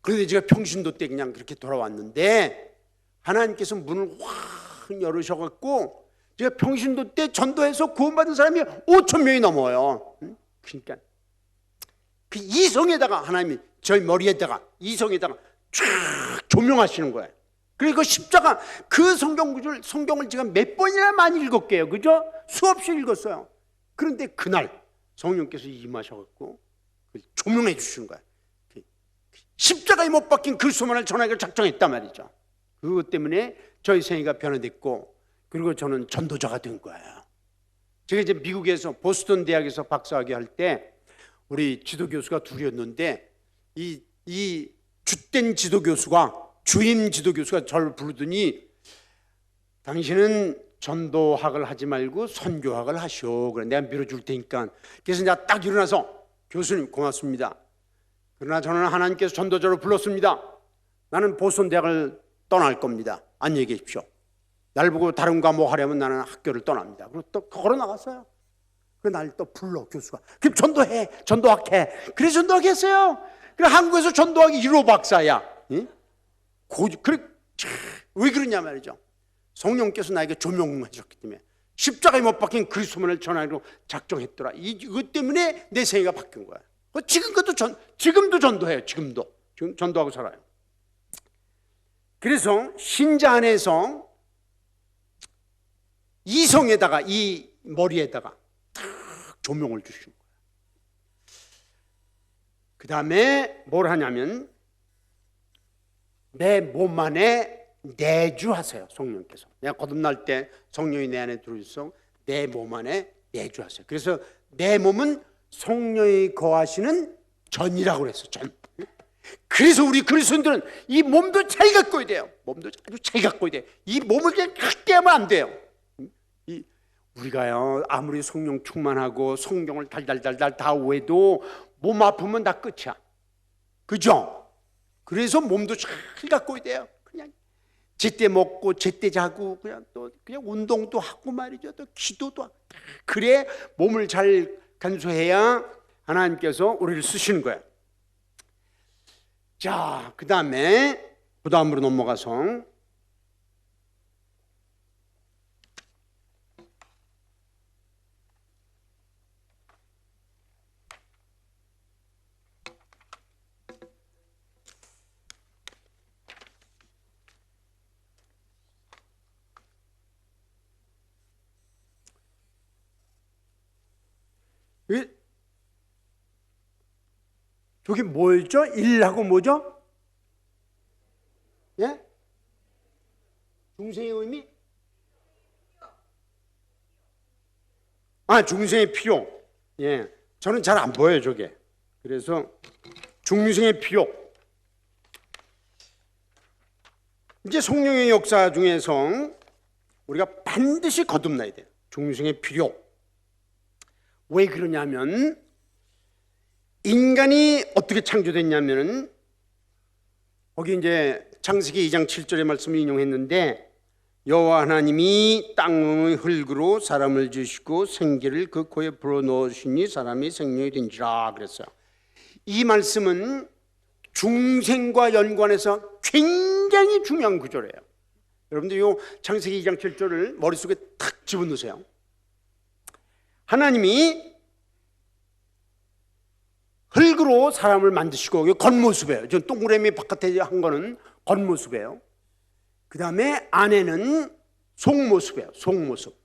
그런데 제가 평신도 때 그냥 그렇게 돌아왔는데 하나님께서 문을 확 열으셔갖고 제가 평신도 때 전도해서 구원받은 사람이 5,000명이 넘어요. 그러니까 그 이성에다가 하나님이 저희 머리에다가 이성에다가 쫙 조명하시는 거예요. 그리고 십자가 그 성경을 제가 몇 번이나 많이 읽었게요. 그죠? 수없이 읽었어요. 그런데 그날 성령께서 임하셔갖고 조명해 주시는 거예요. 십자가에 못 박힌 그리스도만을 전하기로 작정했단 말이죠. 그것 때문에 저희 생애가 변화됐고 그리고 저는 전도자가 된 거예요. 제가 이제 미국에서 보스턴 대학에서 박사학위 할 때 우리 지도교수가 둘이었는데 이 주된 지도교수가 주임 지도교수가 저를 부르더니 당신은 전도학을 하지 말고 선교학을 하시오. 그래 내가 밀어줄 테니까. 그래서 내가 딱 일어나서 교수님 고맙습니다. 그러나 저는 하나님께서 전도자로 불렀습니다. 나는 보스턴 대학을 떠날 겁니다. 안녕히 계십시오. 날 보고 다른 과목 하려면 나는 학교를 떠납니다. 그리고 또 걸어 나갔어요. 그 날 또 불러 교수가. 그럼 전도학해. 그래서 전도학했어요. 그래 한국에서 전도학이 1호 박사야. 응? 그래 왜 그러냐 말이죠. 성령께서 나에게 조명하셨기 때문에 십자가에 못 박힌 그리스도만을 전하기로 작정했더라. 이것 때문에 내 생애가 바뀐 거야. 지금도 전도해요. 지금 전도하고 살아요. 그래서 신자 안에서 이성에다가 이 머리에다가 탁 조명을 주신 거예요. 그 다음에 뭘 하냐면 내 몸 안에 내주하세요. 성령께서. 내가 거듭날 때 성령이 내 안에 들어있어 내 몸 안에 내주하세요. 그래서 내 몸은 성령이 거하시는 전이라고 그랬어요. 전. 그래서 우리 그리스도인들은 이 몸도 잘 가꿔야 돼요. 몸도 아주 잘 가꿔야 돼요. 이 몸을 그냥 크게 하면 안 돼요. 우리가요 아무리 성령 충만하고 성경을 달달달달 다 외도 몸 아프면 다 끝이야. 그죠? 그래서 몸도 잘 가꿔야 돼요. 그냥 제때 먹고 제때 자고 그냥 운동도 하고 말이죠. 또 기도도 하고. 그래 몸을 잘 간수해야 하나님께서 우리를 쓰시는 거예요. 자, 그 다음으로 넘어가서 저게 뭐였죠? 일하고 뭐죠? 예? 중생의 의미? 중생의 필요. 예, 저는 잘 안 보여요 저게. 그래서 중생의 필요. 이제 성령의 역사 중에서 우리가 반드시 거듭나야 돼요. 중생의 필요. 왜 그러냐면 인간이 어떻게 창조됐냐면은 거기 이제 창세기 2장 7절의 말씀을 인용했는데 여호와 하나님이 땅의 흙으로 사람을 지으시고 생기를 그 코에 불어넣으시니 사람이 생명이 된지라 그랬어요. 이 말씀은 중생과 연관해서 굉장히 중요한 구절이에요. 여러분들 이 창세기 2장 7절을 머릿속에 탁 집어넣으세요. 하나님이 흙으로 사람을 만드시고, 이게 겉모습이에요. 저 동그라미 바깥에 한 거는 겉모습이에요. 그 다음에 안에는 속모습이에요. 속모습.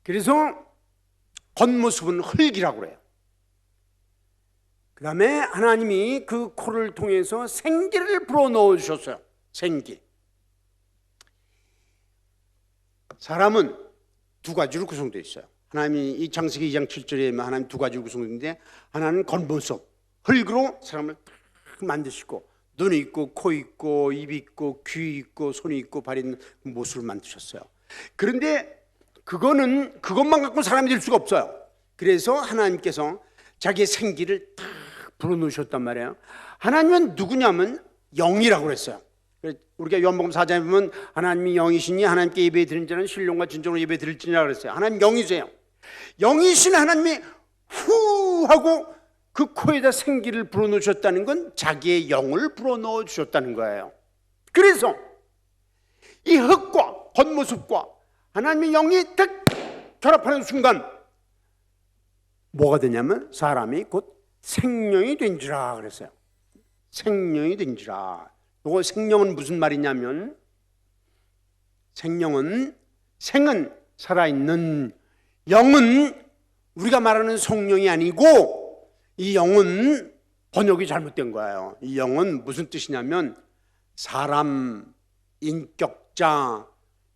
그래서 겉모습은 흙이라고 그래요. 그 다음에 하나님이 그 코를 통해서 생기를 불어넣어 주셨어요. 생기. 사람은 두 가지로 구성되어 있어요. 하나님이 이 창세기 2장 7절에 하나님 두 가지로 구성되는데, 하나는 겉모습, 흙으로 사람을 딱 만드시고, 눈이 있고 코 있고 입이 있고 귀 있고 손이 있고 발이 있는 모습을 만드셨어요. 그런데 그것만 갖고 사람이 될 수가 없어요. 그래서 하나님께서 자기의 생기를 딱 불어넣으셨단 말이에요. 하나님은 누구냐면 영이라고 그랬어요. 우리가 요한복음 4장에 보면 하나님이 영이시니 하나님께 예배 드리는 자는 신령과 진정으로 예배 드릴지니라 그랬어요. 하나님 영이세요. 영이신 하나님이 후 하고 그 코에다 생기를 불어넣으셨다는 건 자기의 영을 불어넣어 주셨다는 거예요. 그래서 이 흙과 겉모습과 하나님의 영이 딱 결합하는 순간 뭐가 되냐면 사람이 곧 생명이 된지라 그랬어요. 생명이 된지라. 이거 생명은 무슨 말이냐면, 생은 살아있는, 영은 우리가 말하는 성령이 아니고, 이 영은 번역이 잘못된 거예요. 이 영은 무슨 뜻이냐면 사람, 인격자,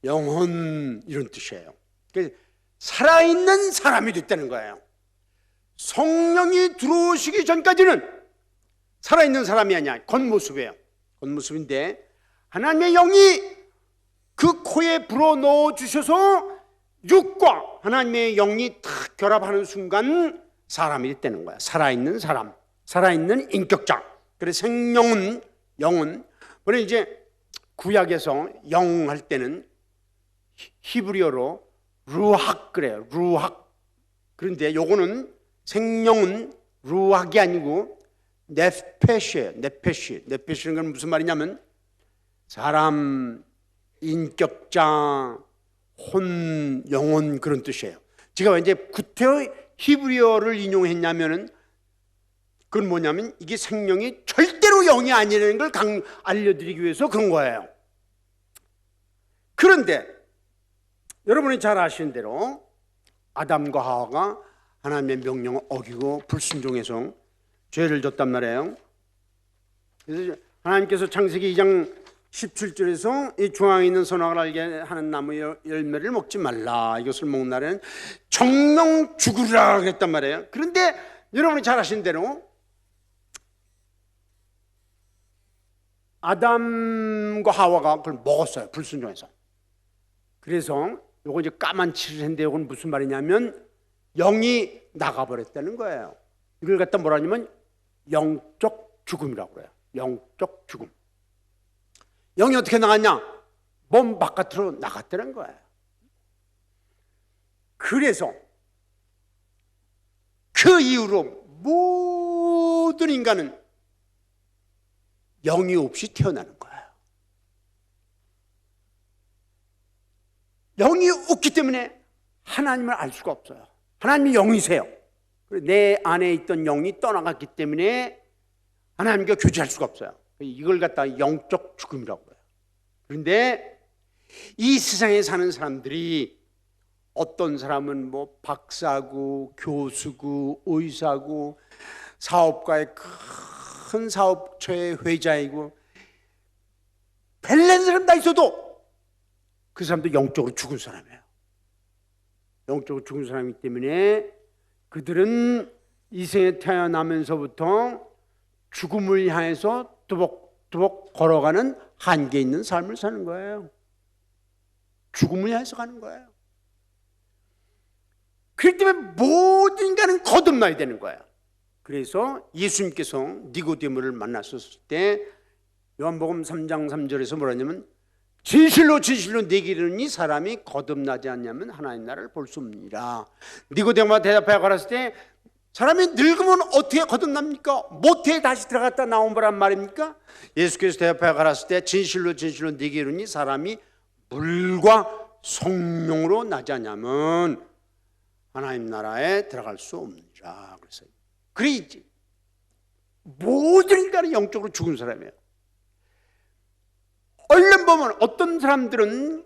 영혼 이런 뜻이에요. 살아있는 사람이 됐다는 거예요. 성령이 들어오시기 전까지는 살아있는 사람이 아니야. 겉모습이에요. 겉모습인데 하나님의 영이 그 코에 불어넣어 주셔서 육과 하나님의 영이 탁 결합하는 순간 사람이 됐다는 거야. 살아있는 사람, 살아있는 인격자. 그래서 생명은, 영은, 그래 이제 구약에서 영 할 때는 히브리어로 루학 그래요. 루학. 그런데 요거는 생명은 루학이 아니고 네페시예요. 네페시는 건 무슨 말이냐면 사람, 인격자, 혼, 영혼 그런 뜻이에요. 제가 왜 이제 구태여 히브리어를 인용했냐면은 그건 뭐냐면 이게 생명이 절대로 영이 아니라는 걸 알려드리기 위해서 그런 거예요. 그런데 여러분이 잘 아시는 대로 아담과 하와가 하나님의 명령을 어기고 불순종해서 죄를 졌단 말이에요. 그래서 하나님께서 창세기 2장 17절에서 이 중앙에 있는 선악을 알게 하는 나무 열매를 먹지 말라. 이것을 먹는 날에는 정령 죽으리라 그랬단 말이에요. 그런데 여러분이 잘 아시는 대로 아담과 하와가 그걸 먹었어요. 불순종해서. 그래서 요거 이제 까만 칠을 했는데 이건 무슨 말이냐면 영이 나가버렸다는 거예요. 이걸 갖다 뭐라 하냐면 영적 죽음이라고 그래요. 영적 죽음. 영이 어떻게 나갔냐? 몸 바깥으로 나갔다는 거예요. 그래서 그 이후로 모든 인간은 영이 없이 태어나는 거예요. 영이 없기 때문에 하나님을 알 수가 없어요. 하나님이 영이세요. 내 안에 있던 영이 떠나갔기 때문에 하나님과 교제할 수가 없어요. 이걸 갖다가 영적 죽음이라고 해요. 그런데 이 세상에 사는 사람들이 어떤 사람은 뭐 박사고 교수고 의사고 사업가의 큰 사업처의 회장이고 별난 사람 다 있어도 그 사람도 영적으로 죽은 사람이에요. 영적으로 죽은 사람이기 때문에 그들은 이 생에 태어나면서부터 죽음을 향해서 두벅두벅 걸어가는 한계 있는 삶을 사는 거예요. 죽음을 향해서 가는 거예요. 그렇기 때문에 모든 인간은 거듭나야 되는 거예요. 그래서 예수님께서 니고데모를 만났었을 때 요한복음 3장 3절에서 뭐라 하냐면 진실로 진실로 내게 이르노니 사람이 거듭나지 않냐면 하나님 나라를 볼 수 없느니라. 니고데모가 대답하여 가라사대 사람이 늙으면 어떻게 거듭납니까? 모태에 다시 들어갔다 나온 거란 말입니까? 예수께서 대접하여 가랐을 때 진실로 진실로 네게 이르니 사람이 물과 성령으로 나지 않냐면 하나님 나라에 들어갈 수 없느니라. 그래서 그래야지 모든 인간은 영적으로 죽은 사람이에요. 얼른 보면 어떤 사람들은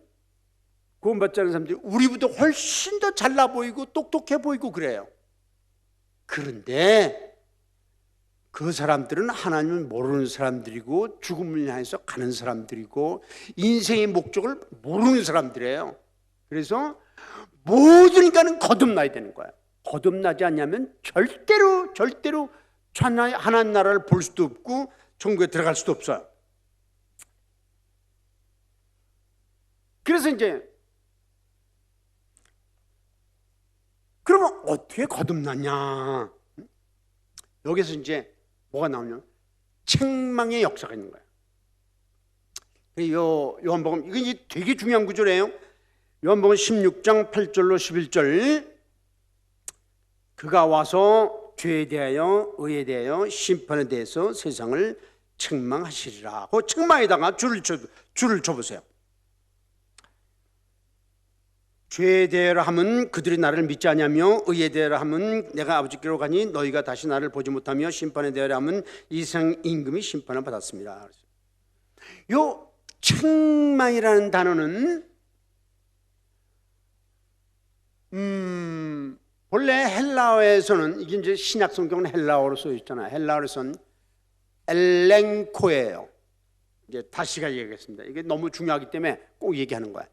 구원받지 않은 사람들이 우리보다 훨씬 더 잘나 보이고 똑똑해 보이고 그래요. 그런데 그 사람들은 하나님을 모르는 사람들이고 죽음을 향해서 가는 사람들이고 인생의 목적을 모르는 사람들이에요. 그래서 모든 인간은 거듭나야 되는 거예요. 거듭나지 않냐면 절대로 하나님 나라를 볼 수도 없고 천국에 들어갈 수도 없어요. 그래서 이제 그러면 어떻게 거듭나냐? 여기서 이제 뭐가 나오냐면 책망의 역사가 있는 거예요. 요한복음 이건 이제 되게 중요한 구절이에요. 요한복음 16장 8절로 11절 그가 와서 죄에 대하여 의에 대하여 심판에 대해서 세상을 책망하시리라. 그 책망에다가 줄을 쳐보세요. 죄에 대하여 함은 그들이 나를 믿지 아니하며 의에 대하여 함은 내가 아버지께로 가니 너희가 다시 나를 보지 못하며 심판에 대하여 함은 이 세상 임금이 심판을 받았습니다. 요 책망이라는 단어는 원래 헬라어에서는 이게 이제 신약 성경은 헬라어로 써 있잖아요. 헬라어에서는 엘렌코예요. 이제 다시가 얘기하겠습니다. 이게 너무 중요하기 때문에 꼭 얘기하는 거예요.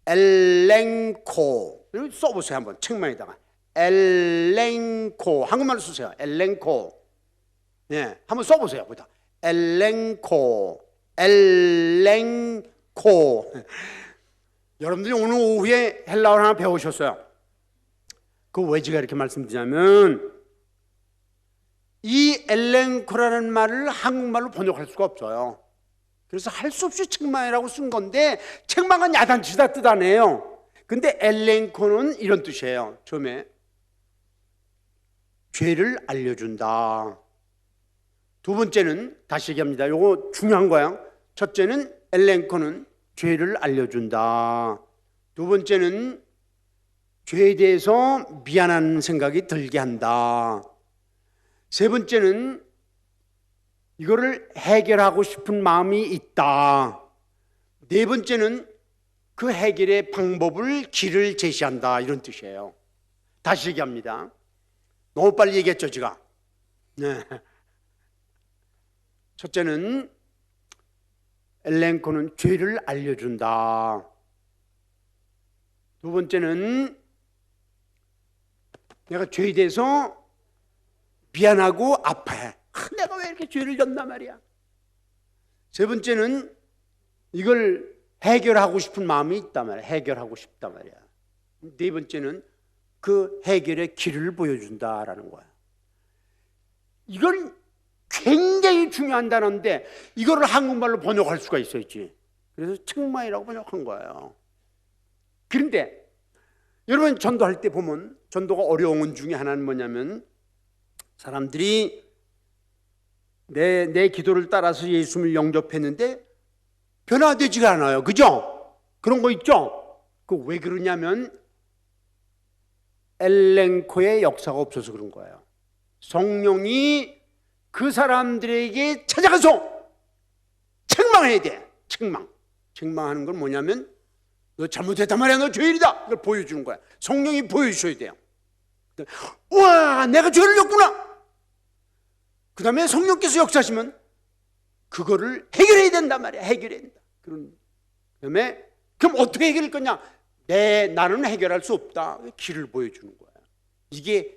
엘렌코 써보세요. 한번 책망에다가 엘렌코 한국말로 쓰세요. 엘렌코. 네, 한번 써보세요. 보다 엘렌코. 여러분들이 오늘 오후에 헬라어를 하나 배우셨어요. 그 왜 제가 이렇게 말씀드리냐면 이 엘렌코라는 말을 한국말로 번역할 수가 없어요. 그래서 할 수 없이 책망이라고 쓴 건데 책망은 야단치다 뜻 아니에요. 근데 엘렌코는 이런 뜻이에요. 처음에 죄를 알려준다. 두 번째는 다시 얘기합니다. 이거 중요한 거예요. 첫째는 엘렌코는 죄를 알려준다. 두 번째는 죄에 대해서 미안한 생각이 들게 한다. 세 번째는 이거를 해결하고 싶은 마음이 있다. 네 번째는 그 해결의 방법을 길을 제시한다. 이런 뜻이에요. 다시 얘기합니다. 너무 빨리 얘기했죠 제가. 네. 첫째는 엘렌코는 죄를 알려준다. 두 번째는 내가 죄에 대해서 미안하고 아파해. 내가 왜 이렇게 죄를 졌나 말이야. 세 번째는 이걸 해결하고 싶은 마음이 있단 말이야. 해결하고 싶단 말이야. 네 번째는 그 해결의 길을 보여준다라는 거야. 이건 굉장히 중요한 단어인데 이거를 한국말로 번역할 수가 있어야지. 그래서 책망이라고 번역한 거예요. 그런데 여러분 전도할 때 보면 전도가 어려운 것 중에 하나는 뭐냐면 사람들이 내 기도를 따라서 예수님을 영접했는데 변화되지가 않아요. 그죠? 그런 거 있죠? 그 왜 그러냐면 엘렌코의 역사가 없어서 그런 거예요. 성령이 그 사람들에게 찾아가서 책망해야 돼. 책망하는 건 뭐냐면 너 잘못했단 말이야. 너 죄인이다. 이걸 보여주는 거야. 성령이 보여주셔야 돼요. 우와, 내가 죄를 졌구나. 그 다음에 성령께서 역사하시면 그거를 해결해야 된단 말이야. 해결해야 된다. 그럼 어떻게 해결할 거냐? 나는 해결할 수 없다. 길을 보여주는 거야. 이게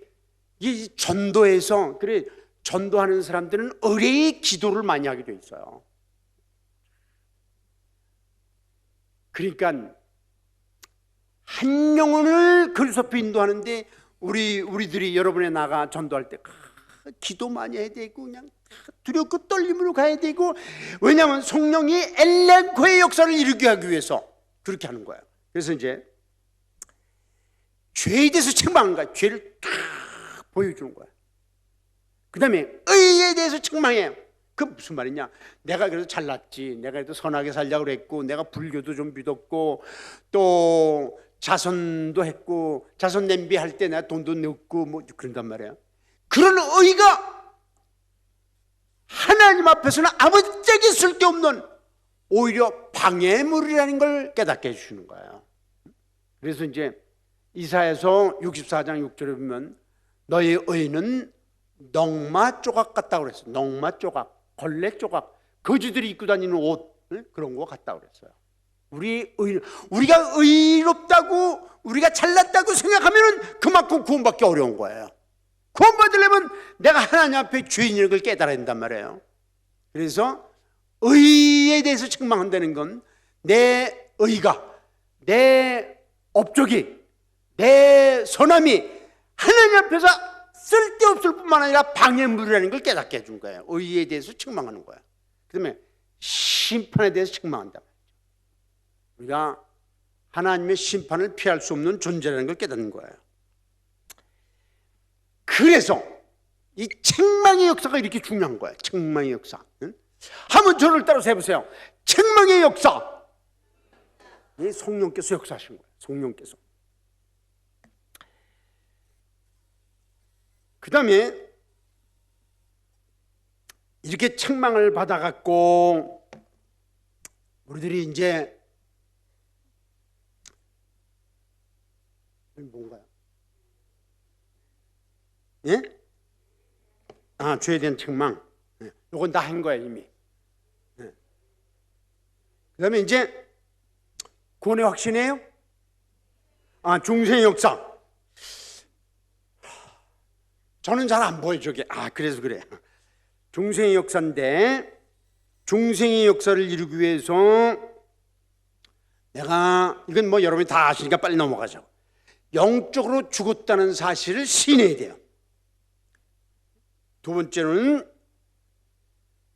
전도에서 그래. 전도하는 사람들은 의뢰의 기도를 많이 하게 돼 있어요. 그러니까 한 영혼을 그리스도로 인도하는데 우리들이 여러분에 나가 전도할 때 기도 많이 해야 되고 그냥 두렵고 떨림으로 가야 되고 왜냐하면 성령이 엘렌코의 역사를 이루게 하기 위해서 그렇게 하는 거예요. 그래서 이제 죄에 대해서 책망하는 거야. 죄를 탁 보여주는 거야. 그 다음에 의에 대해서 책망해요. 그 무슨 말이냐? 내가 그래도 잘났지, 내가 그래도 선하게 살려고 그랬고, 내가 불교도 좀 믿었고, 또 자선도 했고, 자선 냄비 할 때 내가 돈도 넣고 뭐 그런단 말이에요. 그런 의가 하나님 앞에서는 아무짝에 쓸데없는 오히려 방해물이라는 걸 깨닫게 해주시는 거예요. 그래서 이제 이사야서 64장 6절에 보면 너의 의는 넝마 조각 같다고 그랬어요. 넝마 조각, 걸레 조각, 거지들이 입고 다니는 옷, 그런 거 같다고 그랬어요. 우리가 의롭다고, 우리가 잘났다고 생각하면 그만큼 구원받기 어려운 거예요. 구원받으려면 내가 하나님 앞에 죄인인 걸 깨달아야 된단 말이에요. 그래서 의에 대해서 책망한다는 건 내 의가, 내 업적이, 내 선함이 하나님 앞에서 쓸데없을 뿐만 아니라 방해물이라는 걸 깨닫게 해준 거예요. 의에 대해서 책망하는 거예요. 그 다음에 심판에 대해서 책망한다. 우리가 하나님의 심판을 피할 수 없는 존재라는 걸 깨닫는 거예요. 그래서 이 책망의 역사가 이렇게 중요한 거예요. 책망의 역사. 한번 저를 따라서 해보세요. 책망의 역사. 성령께서 역사하신 거예요. 성령께서. 그 다음에 이렇게 책망을 받아갖고 우리들이 이제 뭔가요? 예? 죄에 대한 책망. 이건 다 한 거야 이미. 그 다음에 이제 구원의 확신이에요? 중생의 역사. 저는 잘 안 보여 저게. 그래서 그래. 중생의 역사인데 중생의 역사를 이루기 위해서 이건 뭐 여러분이 다 아시니까 빨리 넘어가죠. 영적으로 죽었다는 사실을 시인해야 돼요. 두 번째는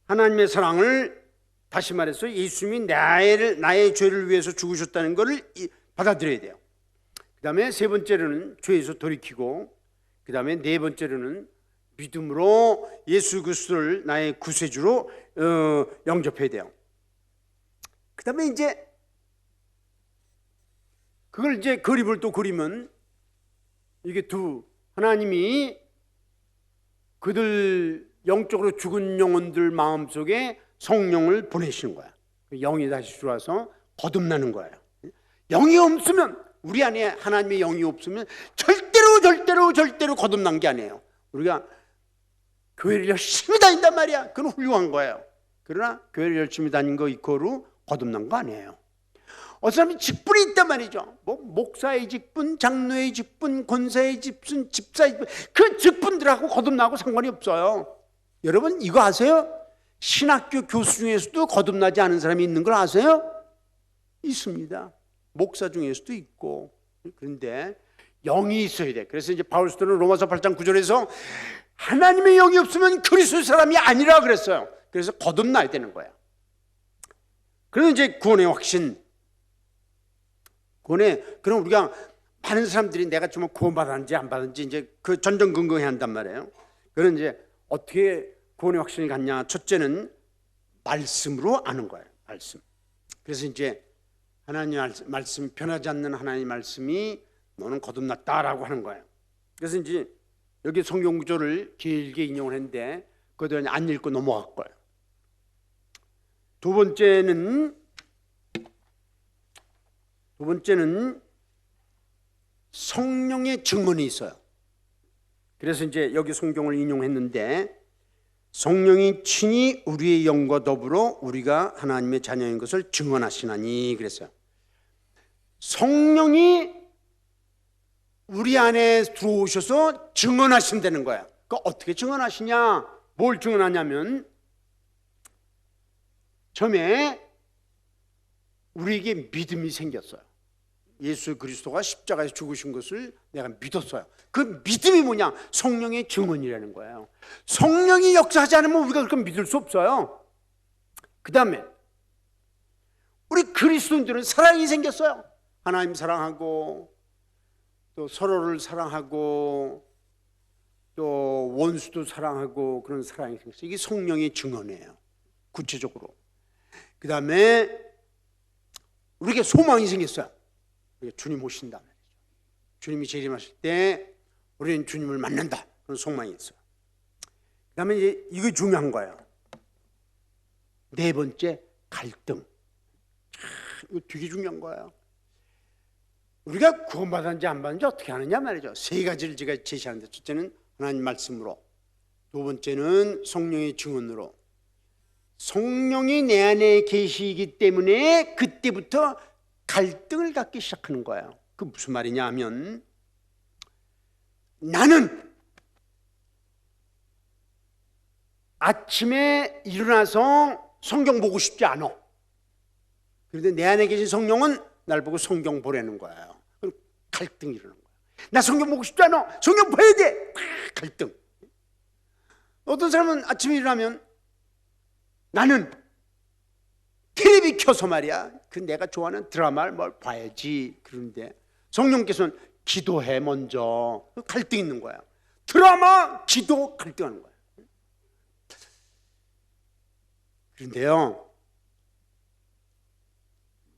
하나님의 사랑을, 다시 말해서 예수님이 나의 죄를 위해서 죽으셨다는 것을 받아들여야 돼요. 그 다음에 세 번째로는 죄에서 돌이키고, 그 다음에 네 번째로는 믿음으로 예수 그리스도를 나의 구세주로 영접해야 돼요. 그 다음에 이제 그걸 이제 그림을 또 그리면 이게 하나님이 그들 영적으로 죽은 영혼들 마음속에 성령을 보내시는 거야. 영이 다시 들어와서 거듭나는 거예요. 영이 없으면, 우리 안에 하나님의 영이 없으면 절대로 거듭난 게 아니에요. 우리가 교회를 열심히 다닌단 말이야. 그건 훌륭한 거예요. 그러나 교회를 열심히 다닌 거 이코로 거듭난 거 아니에요. 어떤 사람이 직분이 있단 말이죠. 뭐 목사의 직분, 장로의 직분, 권사의 직분, 집사의 직분, 그 직분들하고 거듭나고 상관이 없어요. 여러분 이거 아세요? 신학교 교수 중에서도 거듭나지 않은 사람이 있는 걸 아세요? 있습니다. 목사 중에서도 있고. 그런데 영이 있어야 돼. 그래서 이제 바울 사도는 로마서 8장 9절에서 하나님의 영이 없으면 그리스도의 사람이 아니라 그랬어요. 그래서 거듭나야 되는 거야. 그래서 이제 구원의 확신. 그럼 우리가 많은 사람들이 내가 정말 구원받았는지 안 받았는지 이제 그 전전긍긍해야 한단 말이에요. 그런 이제 어떻게 구원의 확신이 갔냐? 첫째는 말씀으로 아는 거예요. 말씀. 그래서 이제 하나님 말씀, 변하지 않는 하나님 말씀이 너는 거듭났다라고 하는 거예요. 그래서 이제 여기 성경 구절을 길게 인용을 했는데 그것도 안 읽고 넘어갈 거예요. 두 번째는 성령의 증언이 있어요. 그래서 이제 여기 성경을 인용했는데 성령이 친히 우리의 영과 더불어 우리가 하나님의 자녀인 것을 증언하시나니 그랬어요. 성령이 우리 안에 들어오셔서 증언하신다는 거야. 그 어떻게 증언하시냐? 뭘 증언하냐면 처음에 우리에게 믿음이 생겼어요. 예수 그리스도가 십자가에서 죽으신 것을 내가 믿었어요. 그 믿음이 뭐냐? 성령의 증언이라는 거예요. 성령이 역사하지 않으면 우리가 그걸 믿을 수 없어요. 그 다음에 우리 그리스도인들은 사랑이 생겼어요. 하나님 사랑하고 또 서로를 사랑하고 또 원수도 사랑하고 그런 사랑이 생겼어요. 이게 성령의 증언이에요. 구체적으로. 그 다음에 우리에게 소망이 생겼어요. 주님 오신다 말이죠. 주님이 재림하실 때 우리는 주님을 만난다. 그런 소망이 있어요. 그 다음에 이제 이거 중요한 거예요. 네 번째, 갈등. 이거 되게 중요한 거예요. 우리가 구원받았는지 안 받았는지 어떻게 하느냐 말이죠. 세 가지를 제가 제시하는데, 첫째는 하나님 말씀으로, 두 번째는 성령의 증언으로. 성령이 내 안에 계시기 때문에 그때부터 갈등을 갖기 시작하는 거예요. 그 무슨 말이냐 하면, 나는 아침에 일어나서 성경 보고 싶지 않아. 그런데 내 안에 계신 성령은 날 보고 성경 보라는 거예요. 그럼 갈등이 일어나는 거예요. 나 성경 보고 싶지 않아. 성경 봐야 돼. 갈등. 어떤 사람은 아침에 일어나면 나는 텔레비 켜서 말이야, 그 내가 좋아하는 드라마를 뭘 봐야지. 그런데 성령께서는 기도해 먼저. 갈등 있는 거야. 드라마, 기도, 갈등하는 거야. 그런데요,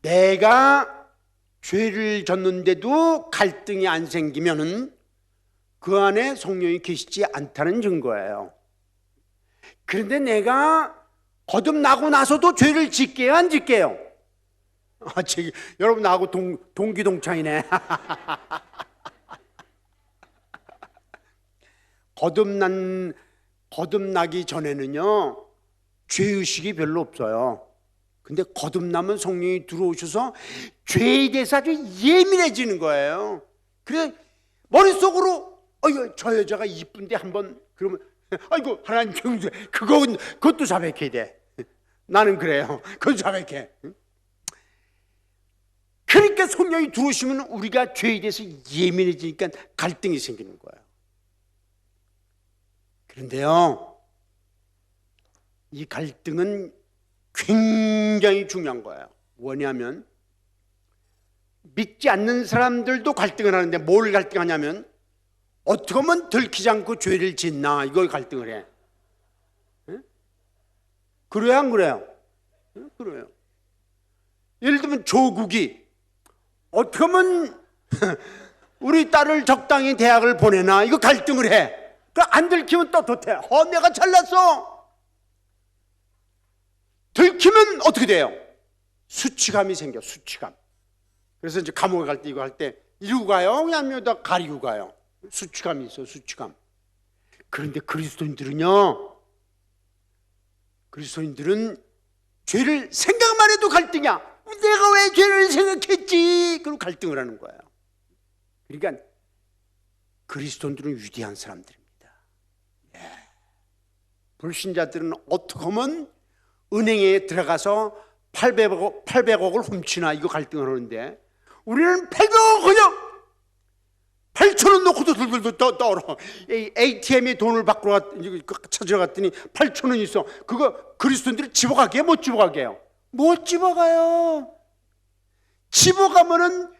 내가 죄를 졌는데도 갈등이 안 생기면은 그 안에 성령이 계시지 않다는 증거예요. 그런데 내가 거듭나고 나서도 죄를 짓게요, 안 짓게요? 여러분 나하고 동기동창이네. 거듭나기 전에는요, 죄의식이 별로 없어요. 근데 거듭나면 성령이 들어오셔서 죄에 대해서 아주 예민해지는 거예요. 그래 머릿속으로 저 여자가 이쁜데 한번 그러면 아이고 하나님 경주 그것도 자백해야 돼. 나는 그래요. 그것도 자백해. 그러니까 성령이 들어오시면 우리가 죄에 대해서 예민해지니까 갈등이 생기는 거예요. 그런데요, 이 갈등은 굉장히 중요한 거예요. 뭐냐면 믿지 않는 사람들도 갈등을 하는데 뭘 갈등하냐면 어떻게 하면 들키지 않고 죄를 짓나, 이걸 갈등을 해. 그래요, 안 그래요? 그래요. 예를 들면 조국이 어떻게 하면 우리 딸을 적당히 대학을 보내나, 이거 갈등을 해. 안 들키면 떳떳해. 내가 잘났어. 들키면 어떻게 돼요? 수치감이 생겨. 수치감. 그래서 이제 감옥에 갈 때 이거 할 때 이러고 가요, 그냥 다 가리고 가요. 수치감이 있어. 수치감. 그런데 그리스도인들은 죄를 생각만 해도 갈등이야. 내가 왜 죄를 생각했지? 그리고 갈등을 하는 거예요. 그러니까 그리스도인들은 위대한 사람들입니다. 불신자들은 어떻게 하면 은행에 들어가서 800억을 훔치나, 이거 갈등을 하는데 우리는 800억 그냥 8,000원 놓고도 들들들 떠오르. ATM에 돈을 찾으러 갔더니 8,000원 있어. 그거 그리스도인들이 집어가게요? 못 집어가게요? 못 집어가요. 집어가면은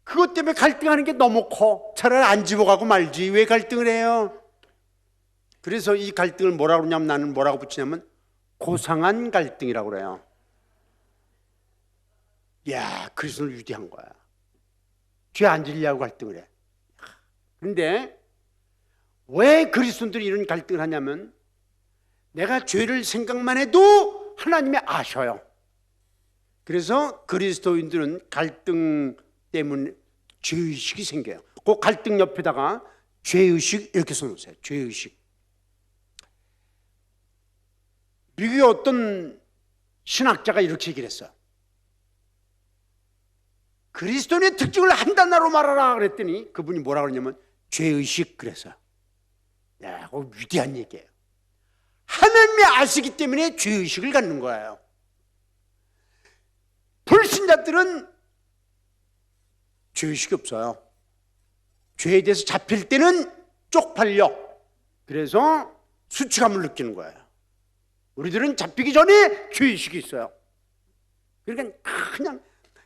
그것 때문에 갈등하는 게 너무 커. 차라리 안 집어가고 말지. 왜 갈등을 해요? 그래서 이 갈등을 뭐라고 그러냐면, 나는 뭐라고 붙이냐면 고상한 갈등이라고 그래요. 야, 그리스도는 위대한 거야. 죄 안 지려고 갈등을 해. 그런데 왜 그리스도인들이 이런 갈등을 하냐면, 내가 죄를 생각만 해도 하나님이 아셔요. 그래서 그리스도인들은 갈등 때문에 죄의식이 생겨요. 그 갈등 옆에다가 죄의식 이렇게 써놓으세요. 죄의식. 미국의 어떤 신학자가 이렇게 얘기를 했어요. 그리스도인의 특징을 한 단어로 말하라 그랬더니 그분이 뭐라고 그러냐면 죄의식 그랬어요. 야, 그거 위대한 얘기예요. 하나님이 아시기 때문에 죄의식을 갖는 거예요. 불신자들은 죄의식이 없어요. 죄에 대해서 잡힐 때는 쪽팔려. 그래서 수치감을 느끼는 거예요. 우리들은 잡히기 전에 죄의식이 있어요. 그러니까 그냥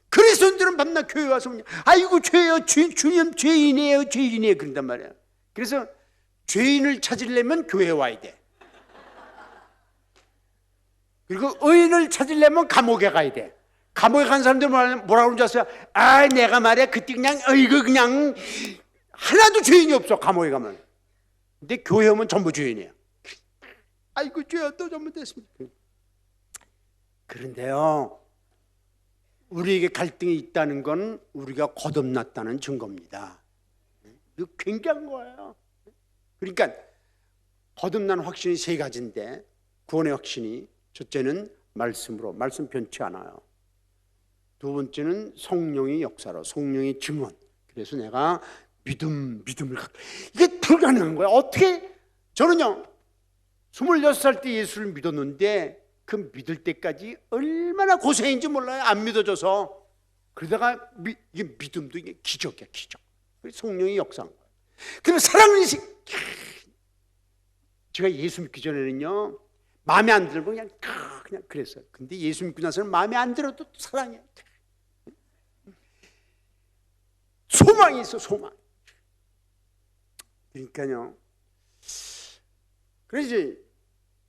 그리스도인들은 밤낮 교회 와서 아이고 죄예요, 주님 죄인이에요, 죄인이에요 그런단 말이에요. 그래서 죄인을 찾으려면 교회에 와야 돼. 그리고 의인을 찾으려면 감옥에 가야 돼. 감옥에 간 사람들 뭐라고 그러는지 아세요? 아, 내가 말이야 그때 그냥 이거 그냥 하나도 죄인이 없어 감옥에 가면. 근데 교회 오면 전부 죄인이야. 아이고 죄야 또 잘못했습니다. 그런데요, 우리에게 갈등이 있다는 건 우리가 거듭났다는 증거입니다. 이거 굉장한 거예요. 그러니까 거듭난 확신이 세 가지인데, 구원의 확신이 첫째는 말씀으로, 말씀 변치 않아요. 두 번째는 성령의 역사로, 성령의 증언. 그래서 내가 믿음을 갖고, 이게 불가능한 거야. 어떻게? 저는요 26살 때 예수를 믿었는데 그 믿을 때까지 얼마나 고생인지 몰라요. 안 믿어져서. 그러다가 이게 믿음도 이게 기적이야, 기적. 성령이 역사한 거예요. 그럼 사랑은 제가 예수 믿기 전에는요 마음에 안 들고 그냥 그랬어요. 근데 예수 믿고 나서는 마음에 안 들어도 사랑해요. 소망이 있어, 소망. 그러니까요. 그래서 이제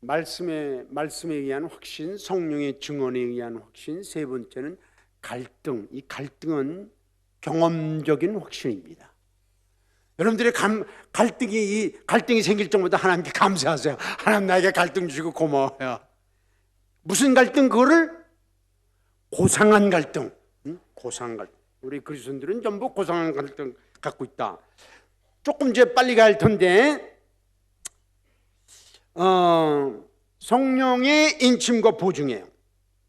말씀에 의한 확신, 성령의 증언에 의한 확신, 세 번째는 갈등. 이 갈등은 경험적인 확신입니다. 여러분들의 갈등이 생길 때마다 하나님께 감사하세요. 하나님 나에게 갈등 주시고 고마워요. 무슨 갈등? 그거를 고상한 갈등. 고상한 갈등. 우리 그리스도인들은 전부 고상한 갈등 갖고 있다. 조금 이제 빨리 갈 텐데, 성령의 인침과 보증이에요.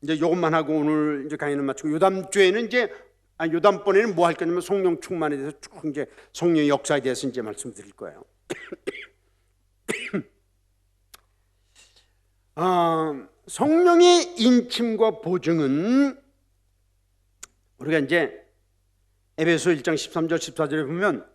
이제 이것만 하고 오늘 이제 강의는 마치고, 요담주에는 이제 요담번에는 뭐 할 거냐면 성령 충만에 대해서 쭉 이제 성령의 역사에 대해서 이제 말씀드릴 거예요. 성령의 인침과 보증은 우리가 이제 에베소 1장 13절 14절에 보면,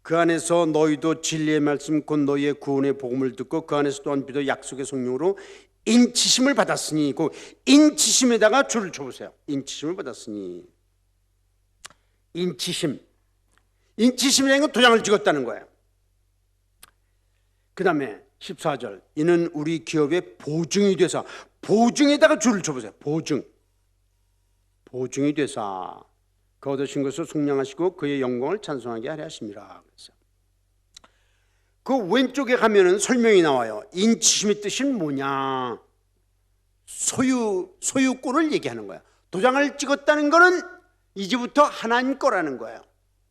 그 안에서 너희도 진리의 말씀 곧 너희의 구원의 복음을 듣고 그 안에서 또한 믿어 약속의 성령으로 인치심을 받았으니, 그 인치심에다가 줄을 쳐보세요. 인치심을 받았으니. 인치심이라는 건 도장을 찍었다는 거예요. 그 다음에 14절, 이는 우리 기업의 보증이 되사. 보증에다가 줄을 쳐보세요. 보증이 되사 그 얻으신 것을 속량하시고 그의 영광을 찬송하게 하려 하심이라. 그랬어요. 그 왼쪽에 가면은 설명이 나와요. 인치심의 뜻은 뭐냐? 소유권을 얘기하는 거야. 도장을 찍었다는 거는 이제부터 하나님 거라는 거예요.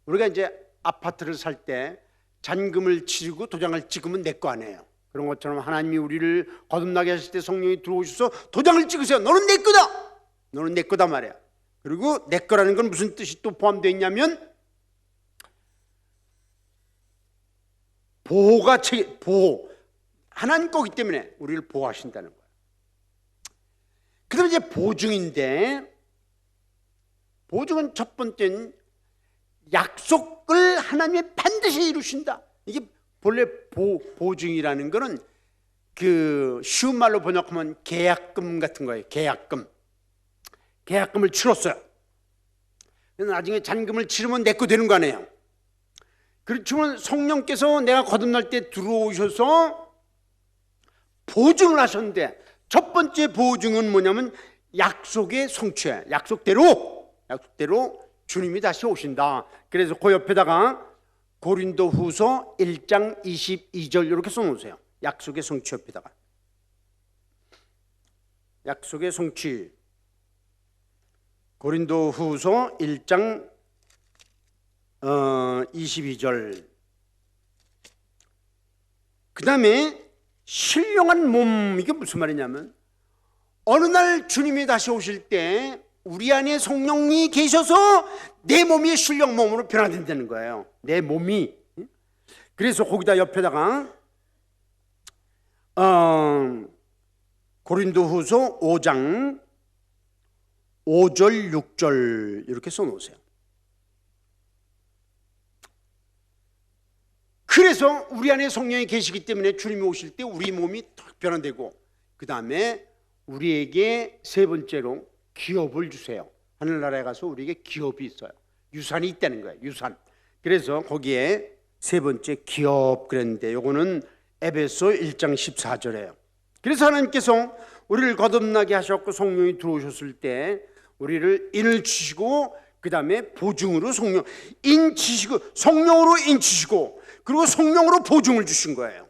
우리가 이제 아파트를 살 때 잔금을 치르고 도장을 찍으면 내 거 아니에요. 그런 것처럼 하나님이 우리를 거듭나게 하실 때 성령이 들어오셔서 도장을 찍으세요. 너는 내 거다. 너는 내 거다 말이야. 그리고 내 거라는 건 무슨 뜻이 또 포함되어 있냐면, 보호. 하나님 거기 때문에 우리를 보호하신다는 거예요. 그 다음에 이제 보증인데, 보증은 첫 번째는 약속을 하나님이 반드시 이루신다. 이게 본래 보증이라는 거는 그 쉬운 말로 번역하면 계약금 같은 거예요. 계약금을 치렀어요. 나중에 잔금을 치르면 내 거 되는 거 아니에요. 그렇지만 성령께서 내가 거듭날 때 들어오셔서 보증을 하셨는데, 첫 번째 보증은 뭐냐면 약속의 성취예요. 약속대로 주님이 다시 오신다. 그래서 그 옆에다가 고린도후서 1장 22절 이렇게 써놓으세요. 약속의 성취 옆에다가. 약속의 성취. 고린도후서 1장 22절. 그 다음에 신령한 몸. 이게 무슨 말이냐면, 어느 날 주님이 다시 오실 때 우리 안에 성령이 계셔서 내 몸이 신령 몸으로 변화된다는 거예요. 내 몸이. 그래서 거기다 옆에다가 고린도후서 5장 5절 6절 이렇게 써놓으세요. 그래서 우리 안에 성령이 계시기 때문에 주님이 오실 때 우리 몸이 탁 변화되고, 그 다음에 우리에게 세 번째로 기업을 주세요. 하늘나라에 가서 우리에게 기업이 있어요. 유산이 있다는 거예요. 유산. 그래서 거기에 세 번째 기업 그랬는데 요거는 에베소 1장 14절이에요. 그래서 하나님께서 우리를 거듭나게 하셨고 성령이 들어오셨을 때 우리를 인을 치시고 그 다음에 보증으로 성령으로 인치시고 그리고 성령으로 보증을 주신 거예요.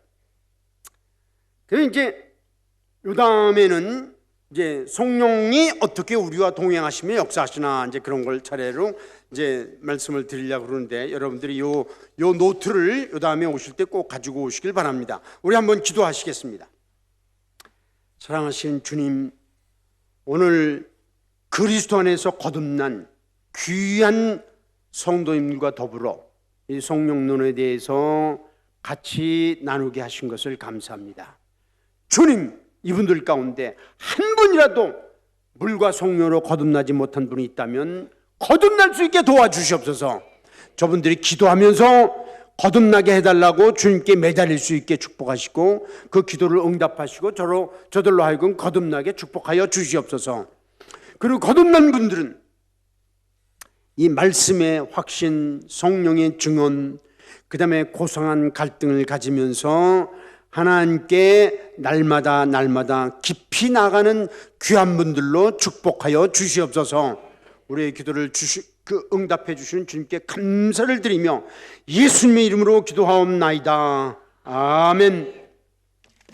그래서 이제 요 다음에는 이제 성령이 어떻게 우리와 동행하시며 역사하시나 이제 그런 걸 차례로 이제 말씀을 드리려고 그러는데 여러분들이 요 노트를 요 다음에 오실 때 꼭 가지고 오시길 바랍니다. 우리 한번 기도하시겠습니다. 사랑하신 주님, 오늘 그리스도 안에서 거듭난 귀한 성도님과 더불어 이 성령론에 대해서 같이 나누게 하신 것을 감사합니다. 주님, 이분들 가운데 한 분이라도 물과 성령으로 거듭나지 못한 분이 있다면 거듭날 수 있게 도와주시옵소서. 저분들이 기도하면서 거듭나게 해달라고 주님께 매달릴 수 있게 축복하시고 그 기도를 응답하시고 저들로 하여금 거듭나게 축복하여 주시옵소서. 그리고 거듭난 분들은 이 말씀의 확신, 성령의 증언, 그 다음에 고상한 갈등을 가지면서 하나님께 날마다 깊이 나가는 귀한 분들로 축복하여 주시옵소서. 우리의 기도를 응답해 주시는 주님께 감사를 드리며 예수님의 이름으로 기도하옵나이다. 아멘.